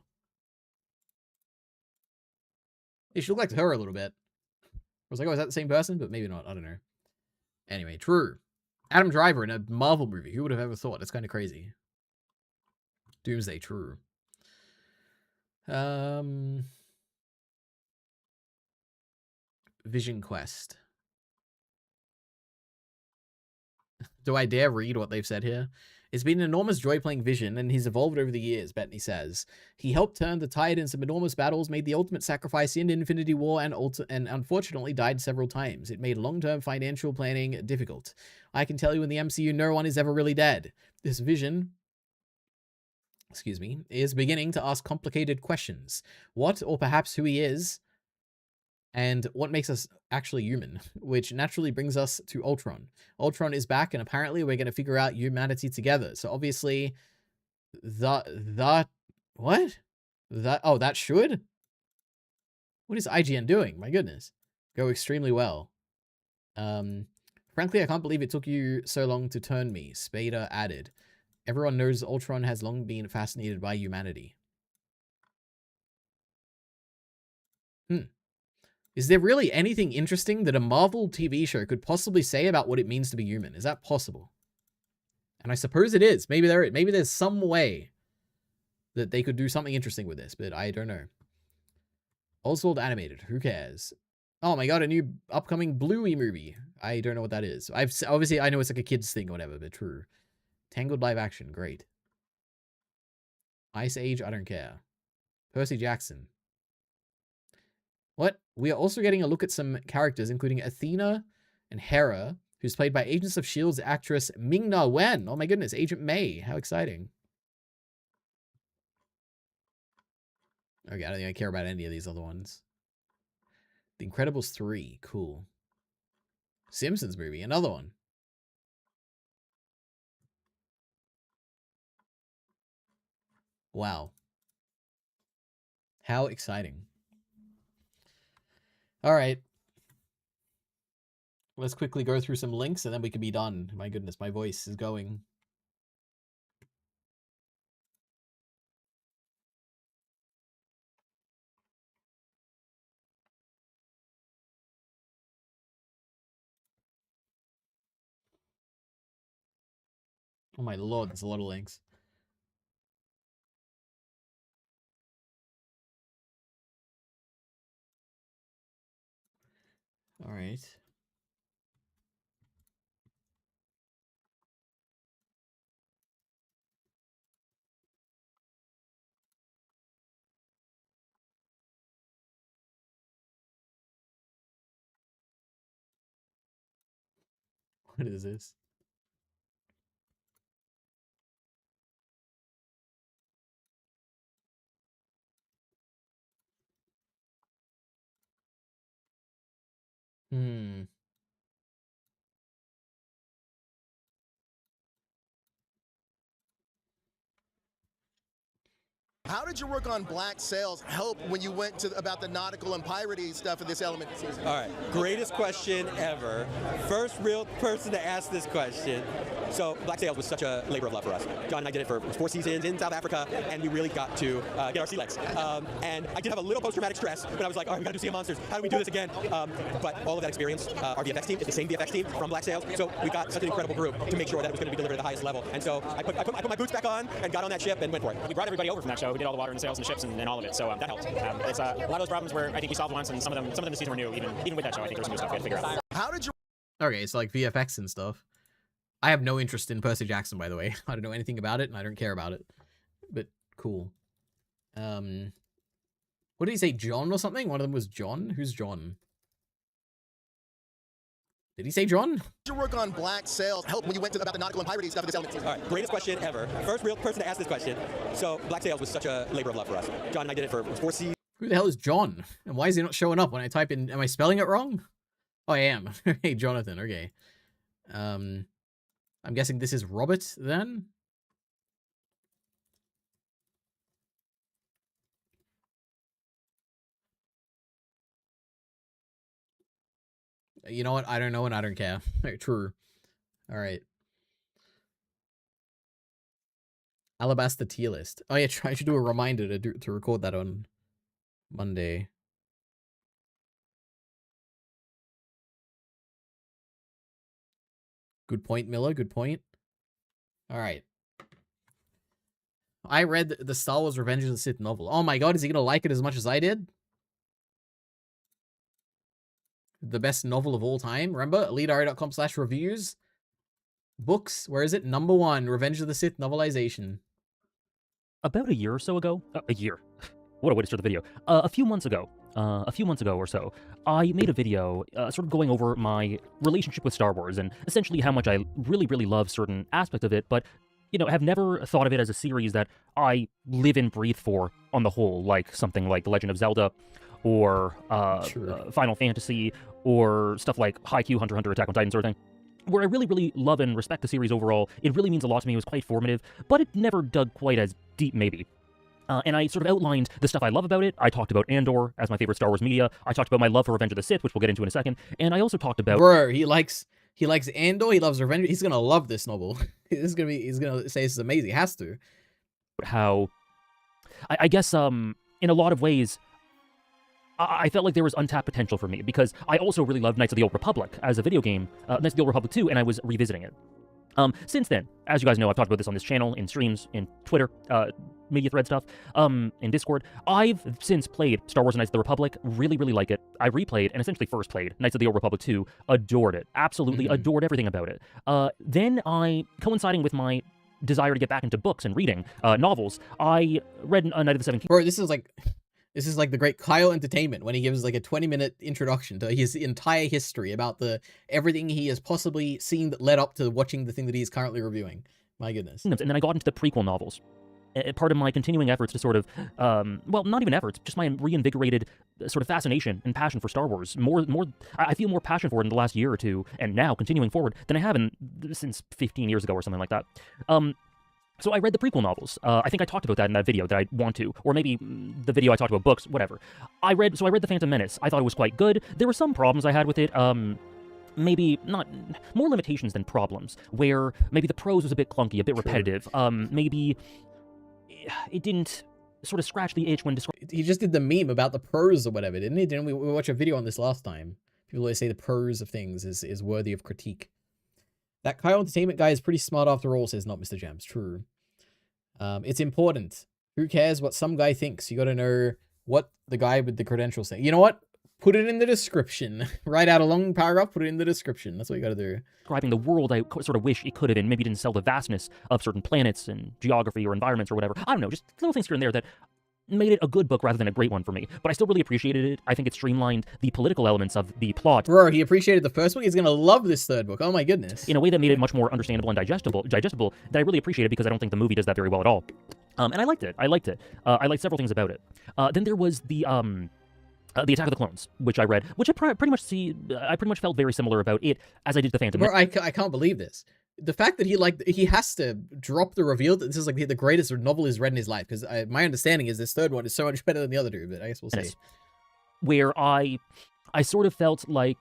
Yeah, she looked like her a little bit. I was like, oh, is that the same person? But maybe not. I don't know. Anyway, true. Adam Driver in a Marvel movie. Who would have ever thought? It's kind of crazy. Doomsday, true. Vision Quest. Do I dare read what they've said here? It's been an enormous joy playing Vision, and he's evolved over the years, Bettany says. He helped turn the tide in some enormous battles, made the ultimate sacrifice in Infinity War, and unfortunately died several times. It made long-term financial planning difficult. I can tell you in the MCU, no one is ever really dead. This Vision, excuse me, is beginning to ask complicated questions. What, or perhaps who he is, and what makes us actually human, which naturally brings us to Ultron. Ultron is back, and apparently we're going to figure out humanity together. So obviously, what? That should? What is IGN doing? My goodness. Go extremely well. Frankly, I can't believe it took you so long to turn me, Spader added. Everyone knows Ultron has long been fascinated by humanity. Is there really anything interesting that a Marvel TV show could possibly say about what it means to be human? Is that possible? And I suppose it is. Maybe there's some way that they could do something interesting with this, but I don't know. Oswald animated. Who cares? Oh my god, a new upcoming Bluey movie. I don't know what that is. Obviously I know it's like a kids thing or whatever, but true. Tangled live action. Great. Ice Age. I don't care. Percy Jackson. What? We are also getting a look at some characters, including Athena and Hera, who's played by Agents of S.H.I.E.L.D.'s actress Ming-Na Wen. Oh my goodness, Agent May. How exciting. Okay, I don't think I care about any of these other ones. The Incredibles 3. Cool. Simpsons movie. Another one. Wow. How exciting. All right. Let's quickly go through some links and then we can be done. My goodness, my voice is going. Oh my lord, there's a lot of links. All right. What is this? Hmm. How did your work on Black Sails help when you went to about the nautical and piratey stuff of this element season? All right, greatest question ever. First real person to ask this question. So Black Sails was such a labor of love for us. John and I did it for 4 seasons in South Africa, and we really got to get our sea legs. And I did have a little post-traumatic stress, but I was like, all right, we got to do Sea of Monsters. How do we do this again? But all of that experience, our VFX team is the same VFX team from Black Sails, so we got such an incredible group to make sure that it was going to be delivered at the highest level. And so I put my boots back on and got on that ship and went for it. We brought everybody over from that show who did all the water and the sails and the ships and all of it, so that helped. It's a lot of those problems where I think we solved once, and some of them the season were new. Even with that show, I think there was some new stuff we had to figure out. How did you? Okay, so like VFX and stuff. I have no interest in Percy Jackson, by the way. I don't know anything about it, and I don't care about it. But cool. What did he say? John or something? One of them was John. Who's John? Did he say John? Did your work on Black Sails help when you went to about the nautical and piratey stuff of this element season? All right, greatest question ever. First real person to ask this question. So Black Sails was such a labor of love for us. John and I did it for 4 seasons. Who the hell is John? And why is he not showing up when I type in? Am I spelling it wrong? Oh, I am. Hey, Jonathan. Okay. I'm guessing this is Robert then. You know what? I don't know and I don't care. True. All right. Alabaster tier list. Oh yeah, I should do a reminder to record that on Monday. Good point, Miller. Good point. All right. I read the Star Wars Revenge of the Sith novel. Oh my god, is he gonna like it as much as I did? The best novel of all time. Remember? EliteAri.com/reviews. Books. Where is it? Number 1. Revenge of the Sith novelization. About a year or so ago. A year. What a way to start the video. A few months ago or so, I made a video sort of going over my relationship with Star Wars and essentially how much I really, really love certain aspects of it, but, you know, have never thought of it as a series that I live and breathe for on the whole, like something like The Legend of Zelda, or Final Fantasy, or stuff like Haikyuu, Hunter x Hunter, Attack on Titan sort of thing. Where I really, really love and respect the series overall. It really means a lot to me. It was quite formative, but it never dug quite as deep, maybe. And I sort of outlined the stuff I love about it. I talked about Andor as my favorite Star Wars media. I talked about my love for Revenge of the Sith, which we'll get into in a second. And I also talked about... Bro, he likes Andor, he loves Revenge. He's gonna love this novel. He's gonna say this is amazing. He has to. How... I guess, in a lot of ways, I felt like there was untapped potential for me, because I also really loved Knights of the Old Republic as a video game, Knights of the Old Republic 2, and I was revisiting it. Since then, as you guys know, I've talked about this on this channel, in streams, in Twitter, media thread stuff, in Discord. I've since played Star Wars Knights of the Republic, really, really like it. I replayed, and essentially first played, Knights of the Old Republic 2, adored it. Absolutely adored everything about it. Then coinciding with my desire to get back into books and reading, novels, I read A Night of the Seven Kingdoms. Bro, this is like the great Kyle Entertainment when he gives like a 20-minute introduction to his entire history about everything he has possibly seen that led up to watching the thing that he is currently reviewing. My goodness. And then I got into the prequel novels. Part of my continuing efforts to sort of, well, not even efforts, just my reinvigorated sort of fascination and passion for Star Wars. I feel more passion for it in the last year or two, and now continuing forward, than I have since 15 years ago or something like that. So I read the prequel novels. I think I talked about that in that video that I want to, or maybe the video I talked about books, whatever. I read The Phantom Menace. I thought it was quite good. There were some problems I had with it. Maybe not more limitations than problems, where maybe the prose was a bit clunky, a bit repetitive. Maybe it didn't sort of scratch the itch when describing. He just did the meme about the prose or whatever, didn't he? Didn't we watch a video on this last time? People always say the prose of things is worthy of critique. That Kyle Entertainment guy is pretty smart after all, says not Mr. Gems. True. It's important. Who cares what some guy thinks? You gotta know what the guy with the credentials say. You know what? Put it in the description. Write out a long paragraph, put it in the description. That's what you gotta do. Describing the world I sort of wish it could have been. Maybe didn't sell the vastness of certain planets and geography or environments or whatever. I don't know, just little things here and there that made it a good book rather than a great one for me. But I still really appreciated it. I think it streamlined the political elements of the plot. Bro, he appreciated the first book. He's gonna love this third book. Oh my goodness. In a way that made it much more understandable and digestible that I really appreciated because I don't think the movie does that very well at all. And I liked it. I liked several things about it. Then there was the Attack of the Clones, which I read, which I pretty much felt very similar about it as I did the Phantom. Bro, I can't believe this. The fact that he has to drop the reveal that this is like the greatest novel he's read in his life, because my understanding is this third one is so much better than the other two, but I guess we'll see. Where I sort of felt like,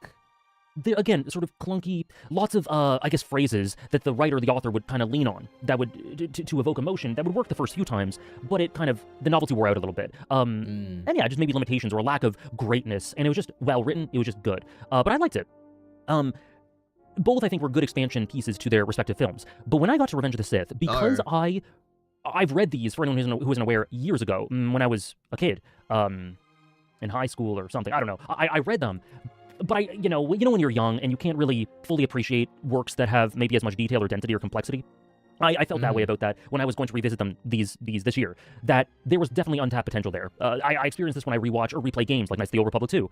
again, sort of clunky, lots of, I guess, phrases that the writer, the author would kind of lean on that would, to evoke emotion, that would work the first few times, but it kind of, the novelty wore out a little bit. And yeah, just maybe limitations or a lack of greatness, and it was just well written, it was just good. But I liked it. Both, I think, were good expansion pieces to their respective films. But when I got to Revenge of the Sith, because I've read these, for anyone who isn't aware, years ago, when I was a kid, in high school or something, I don't know, I read them. But you know when you're young and you can't really fully appreciate works that have maybe as much detail or density or complexity, I felt that way about that when I was going to revisit them this year, that there was definitely untapped potential there. I experienced this when I rewatch or replay games like Knights of the Old Republic 2,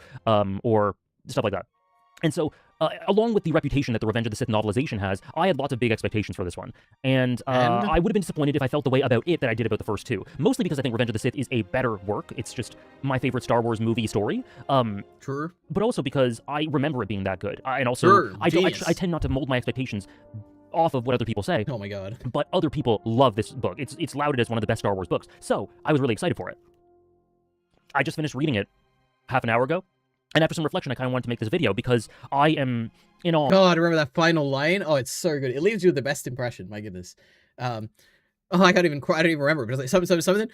or stuff like that. And so, along with the reputation that the Revenge of the Sith novelization has, I had lots of big expectations for this one. And I would have been disappointed if I felt the way about it that I did about the first two. Mostly because I think Revenge of the Sith is a better work. It's just my favorite Star Wars movie story. Sure. But also because I remember it being that good. And also, I tend not to mold my expectations off of what other people say. Oh my god. But other people love this book. It's lauded as one of the best Star Wars books. So, I was really excited for it. I just finished reading it half an hour ago. And after some reflection, I kind of wanted to make this video because I am in awe. God, remember that final line? Oh, it's so good. It leaves you with the best impression. My goodness. I don't even remember. But it's like something,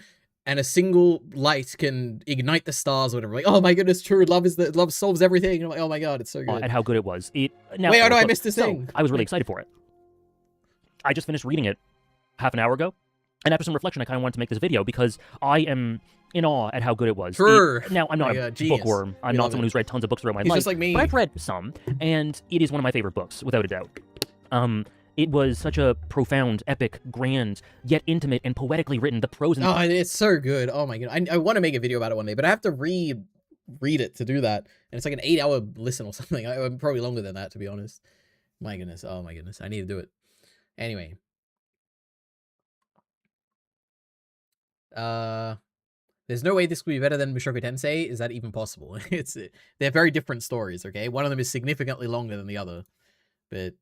and a single light can ignite the stars or whatever. Like, oh my goodness, true. Love solves everything. And I'm like, oh my god, it's so good. And how good it was. Wait, oh no, I missed this thing. I was really excited for it. I just finished reading it half an hour ago. And after some reflection, I kind of wanted to make this video because I am in awe at how good it was. Sure. Now, I'm not a bookworm. I'm not someone who's read tons of books throughout my life. Just like me. But I've read some, and it is one of my favorite books, without a doubt. It was such a profound, epic, grand, yet intimate and poetically written. The prose and... Oh, it's so good. Oh my god. I want to make a video about it one day, but I have to read it to do that. And it's like an 8-hour listen or something. I'm probably longer than that, to be honest. My goodness. Oh my goodness. I need to do it. Anyway. There's no way this could be better than Mushoku Tensei. Is that even possible? They're very different stories, okay? One of them is significantly longer than the other. But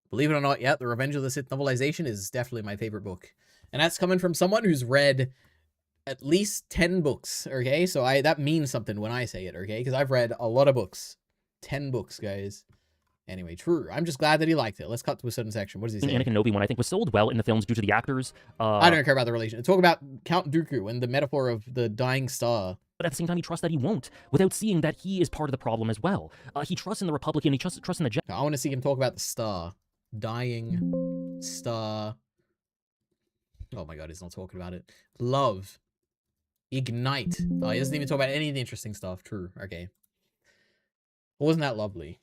believe it or not, yeah, the Revenge of the Sith novelization is definitely my favorite book. And that's coming from someone who's read at least 10 books, okay? So that means something when I say it, okay? Because I've read a lot of books. 10 books, guys. Anyway, true. I'm just glad that he liked it. Let's cut to a certain section. What does he say? Anakin and Obi-Wan, I think, was sold well in the films due to the actors. I don't care about the relation. Talk about Count Dooku and the metaphor of the dying star. But at the same time, he trusts that he won't, without seeing that he is part of the problem as well. He trusts in the Republican, he trusts in the Jedi. I want to see him talk about the star. Dying star. Oh my god, he's not talking about it. Love. Ignite. Oh, he doesn't even talk about any of the interesting stuff. True. Okay. Wasn't that lovely?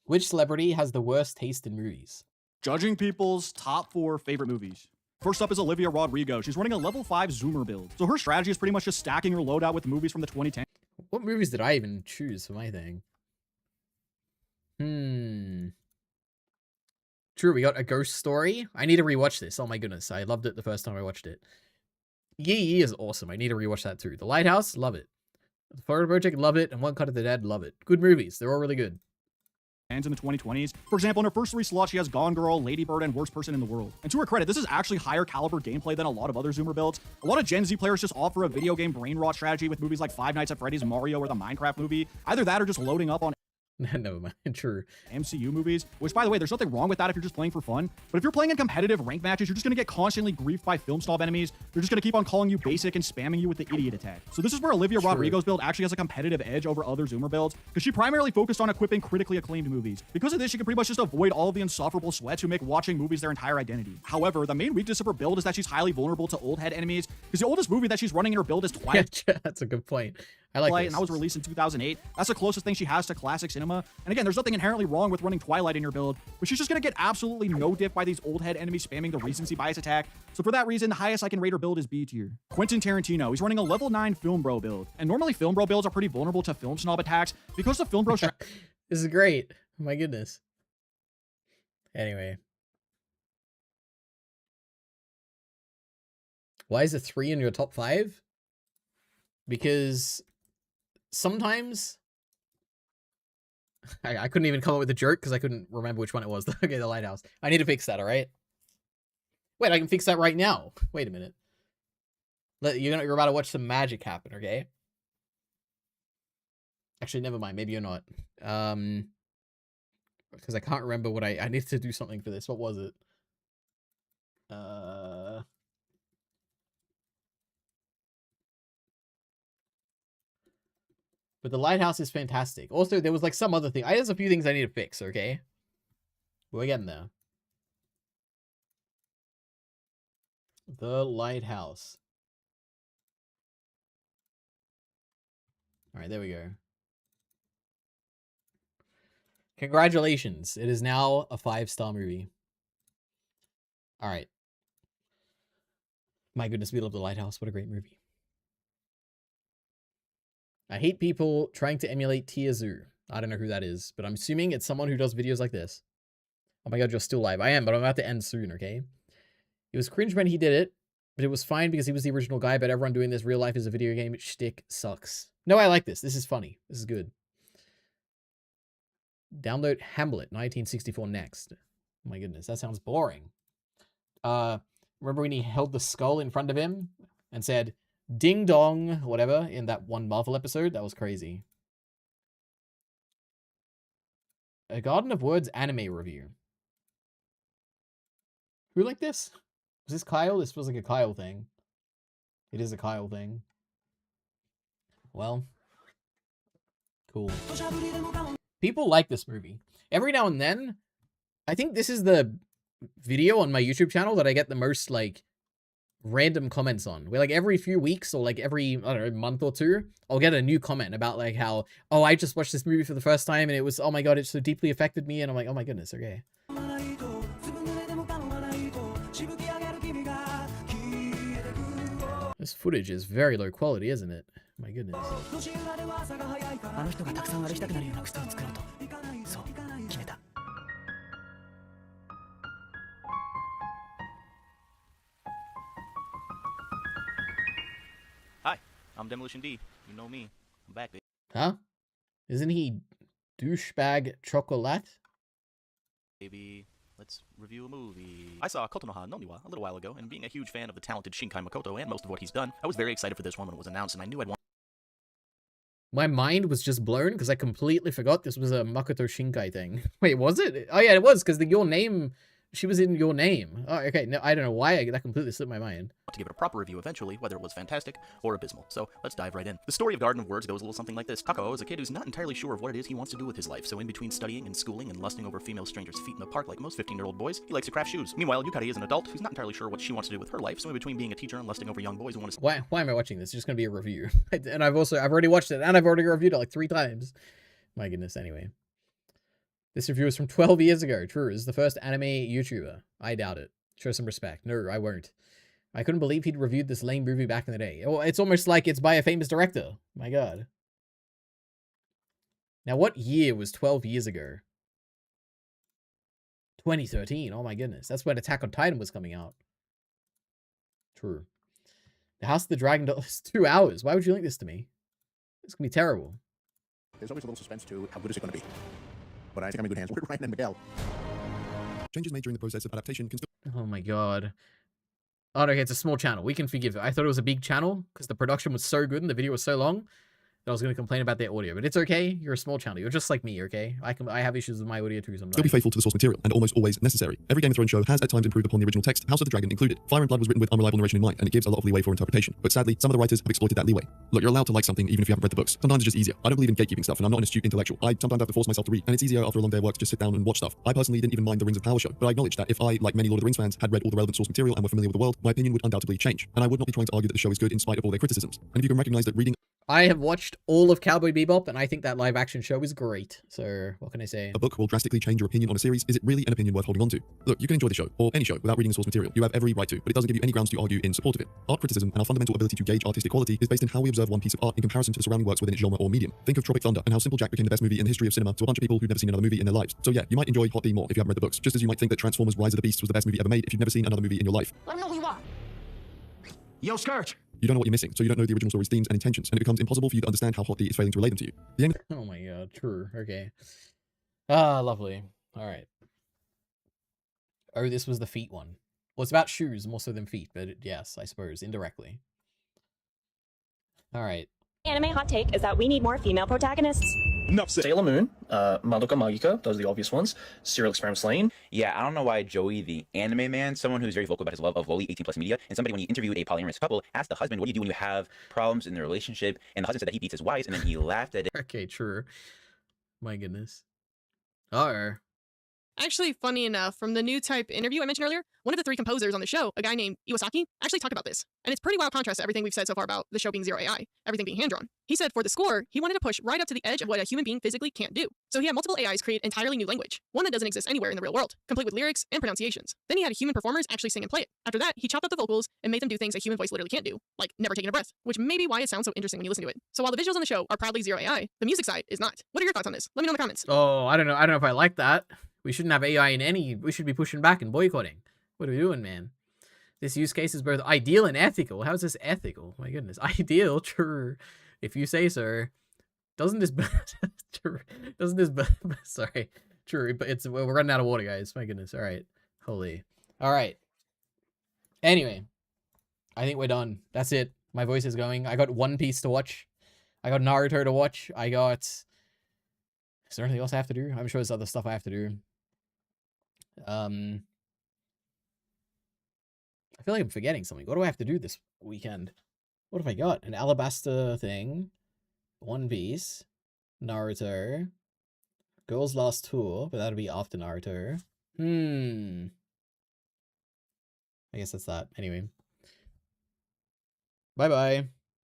Which celebrity has the worst taste in movies? Judging people's top 4 favorite movies. First up is Olivia Rodrigo. She's running a level 5 Zoomer build. So her strategy is pretty much just stacking her loadout with movies from the 2010s. What movies did I even choose for my thing? True, we got A Ghost Story. I need to rewatch this. Oh my goodness, I loved it the first time I watched it. Yee is awesome. I need to rewatch that too. The Lighthouse, love it. The Photo Project, love it. And One Cut of the Dead, love it. Good movies. They're all really good. In the 2020s. For example, in her first 3 slots, she has Gone Girl, Lady Bird, and Worst Person in the World. And to her credit, this is actually higher caliber gameplay than a lot of other Zoomer builds. A lot of Gen Z players just offer a video game brain rot strategy with movies like Five Nights at Freddy's, Mario, or the Minecraft movie. Either that or just loading up on No, man, true. MCU movies, which, by the way, there's nothing wrong with that if you're just playing for fun. But if you're playing in competitive rank matches, you're just going to get constantly griefed by film snob enemies. They're just going to keep on calling you basic and spamming you with the idiot attack. So this is where Olivia Rodrigo's build actually has a competitive edge over other Zoomer builds, because she primarily focused on equipping critically acclaimed movies. Because of this, she can pretty much just avoid all of the insufferable sweats who make watching movies their entire identity. However, the main weakness of her build is that she's highly vulnerable to old head enemies, because the oldest movie that she's running in her build is Twilight. That's a good point. I like Twilight, this. and that was released in 2008. That's the closest thing she has to classic cinema. And again, there's nothing inherently wrong with running Twilight in your build, but she's just gonna get absolutely no diff by these old head enemies spamming the recency bias attack. So for that reason, the highest I can rate her build is B tier. Quentin Tarantino, he's running a level 9 Film Bro build. And normally Film Bro builds are pretty vulnerable to Film Snob attacks because the Film Bro This is great. Oh my goodness. Anyway. Why is it 3 in your top 5? Because sometimes I couldn't even come up with a joke because I couldn't remember which one it was. Okay, the lighthouse. I need to fix that, all right? Wait, I can fix that right now. Wait a minute. You're about to watch some magic happen, okay? Actually, never mind. Maybe you're not. Because I can't remember what I need to do something for this. What was it? But the lighthouse is fantastic. Also, there was like some other thing. There's a few things I need to fix, okay? We're getting there. The lighthouse. All right, there we go. Congratulations. It is now a 5-star movie. All right. My goodness, we love The Lighthouse. What a great movie. I hate people trying to emulate Tiezu. I don't know who that is, but I'm assuming it's someone who does videos like this. Oh my god, you're still live. I am, but I'm about to end soon, okay? It was cringe when he did it, but it was fine because he was the original guy, but everyone doing this real life is a video game shtick sucks. No, I like this. This is funny. This is good. Download Hamlet 1964 next. Oh my goodness, that sounds boring. Remember when he held the skull in front of him and said, ding dong, whatever, in that one Marvel episode? That was crazy. A Garden of Words anime review. Who liked this? Was this Kyle? This feels like a Kyle thing. It is a Kyle thing. Well, cool. People like this movie. Every now and then, I think this is the video on my YouTube channel that I get the most, like, random comments on. Where, like, every few weeks or, like, every, I don't know, month or two, I'll get a new comment about, like, how, oh, I just watched this movie for the first time and it was, oh my god, it so deeply affected me. And I'm like, oh my goodness, okay. This footage is very low quality, isn't it? My goodness. Hi, I'm Demolition D. You know me. I'm back. Huh? Isn't he douchebag chocolate? Baby, let's review a movie. I saw Kotonoha no Niwa a little while ago, and being a huge fan of the talented Shinkai Makoto and most of what he's done, I was very excited for this one when it was announced, and I knew I'd want. My mind was just blown because I completely forgot this was a Makoto Shinkai thing. Wait, was it? Oh yeah, it was, because Your Name, she was in Your Name. Oh, okay. No, I don't know why that completely slipped my mind. To give it a proper review eventually, whether it was fantastic or abysmal. So let's dive right in. The story of Garden of Words goes a little something like this. Takao is a kid who's not entirely sure of what it is he wants to do with his life, so in between studying and schooling and lusting over female strangers' feet in the park like most 15-year-old boys, he likes to craft shoes. Meanwhile, Yukari is an adult who's not entirely sure what she wants to do with her life, so in between being a teacher and lusting over young boys who want to... Why am I watching this? It's just going to be a review. And I've already watched it, and I've already reviewed it like 3 times. My goodness, anyway. This review is from 12 years ago. True, this is the first anime YouTuber. I doubt it. Show some respect. No, I won't. I couldn't believe he'd reviewed this lame movie back in the day. Oh, it's almost like it's by a famous director. My god. Now, what year was 12 years ago? 2013. Oh my goodness. That's when Attack on Titan was coming out. True. The House of the Dragon Doll is 2 hours. Why would you link this to me? It's gonna be terrible. There's always a little suspense to how good is it going to be. But I think I'm in good hands with Ryan and Miguel. Changes made during the process of adaptation can still... Oh my god. Oh, okay, it's a small channel. We can forgive it. I thought it was a big channel because the production was so good and the video was so long that I was going to complain about their audio. But it's okay. You're a small channel. You're just like me, okay? I have issues with my audio too sometimes. Still be faithful to the source material, and almost always necessary. Every Game of Thrones show has at times improved upon the original text, House of the Dragon included. Fire and Blood was written with unreliable narration in mind, and it gives a lot of leeway for interpretation. But sadly, some of the writers have exploited that leeway. Look, you're allowed to like something even if you haven't read the books. Sometimes it's just easier. I don't believe in gatekeeping stuff, and I'm not an astute intellectual. I sometimes have to force myself to read, and it's easier after a long day of work to just sit down and watch stuff. I personally didn't even mind the Rings of Power show, but I acknowledge that if I, like many Lord of the Rings fans, had read all the relevant source material and were familiar with the world, my opinion would undoubtedly change. And I would not be trying to argue that the show is good in spite of all their criticisms. And if you can recognize that reading... I have watched all of Cowboy Bebop, and I think that live action show is great. So, what can I say? A book will drastically change your opinion on a series. Is it really an opinion worth holding on to? Look, you can enjoy the show, or any show, without reading the source material. You have every right to, but it doesn't give you any grounds to argue in support of it. Art criticism and our fundamental ability to gauge artistic quality is based in how we observe one piece of art in comparison to the surrounding works within its genre or medium. Think of Tropic Thunder and how Simple Jack became the best movie in the history of cinema to a bunch of people who've never seen another movie in their lives. So yeah, you might enjoy Hot D more if you haven't read the books, just as you might think that Transformers Rise of the Beasts was the best movie ever made if you've never seen another movie in your life. Let him know who you are. Yo, Scourge! You don't know what you're missing, so you don't know the original story's themes and intentions, and it becomes impossible for you to understand how Hot D is failing to relate them to you. The aim Oh my god, true. Okay. Ah, lovely. Alright. Oh, this was the feet one. Well, it's about shoes more so than feet, but yes, I suppose, indirectly. Alright. Anime hot take is that we need more female protagonists. No, Sailor Moon, Madoka Magica, those are the obvious ones. Serial Experiments Lane. Yeah, I don't know why Joey, the anime man, someone who's very vocal about his love of lowly 18+ media, and somebody when he interviewed a polyamorous couple, asked the husband, what do you do when you have problems in the relationship? And the husband said that he beats his wives, and then he laughed at it. Okay, true. My goodness. Uh-oh. Actually, funny enough, from the new type interview I mentioned earlier, one of the 3 composers on the show, a guy named Iwasaki, actually talked about this. And it's pretty wild contrast to everything we've said so far about the show being zero AI, everything being hand-drawn. He said for the score, he wanted to push right up to the edge of what a human being physically can't do. So he had multiple AIs create entirely new language, one that doesn't exist anywhere in the real world, complete with lyrics and pronunciations. Then he had human performers actually sing and play it. After that, he chopped up the vocals and made them do things a human voice literally can't do, like never taking a breath, which may be why it sounds so interesting when you listen to it. So while the visuals on the show are proudly zero AI, the music side is not. What are your thoughts on this? Let me know in the comments. Oh, I don't know. I don't know if I like that. We shouldn't have AI in any. We should be pushing back and boycotting. What are we doing, man? This use case is both ideal and ethical. How is this ethical? My goodness. Ideal, true. If you say so. Doesn't this... true. Doesn't this... Sorry. True, but it's... We're running out of water, guys. My goodness. All right. Holy. All right. Anyway. I think we're done. That's it. My voice is going. I got One Piece to watch. I got Naruto to watch. I got... Is there anything else I have to do? I'm sure there's other stuff I have to do. I feel like I'm forgetting something. What do I have to do this weekend? What have I got? An Alabasta thing. One Piece. Naruto. Girls Last Tour, but that'll be after Naruto. I guess that's that. Anyway. Bye-bye.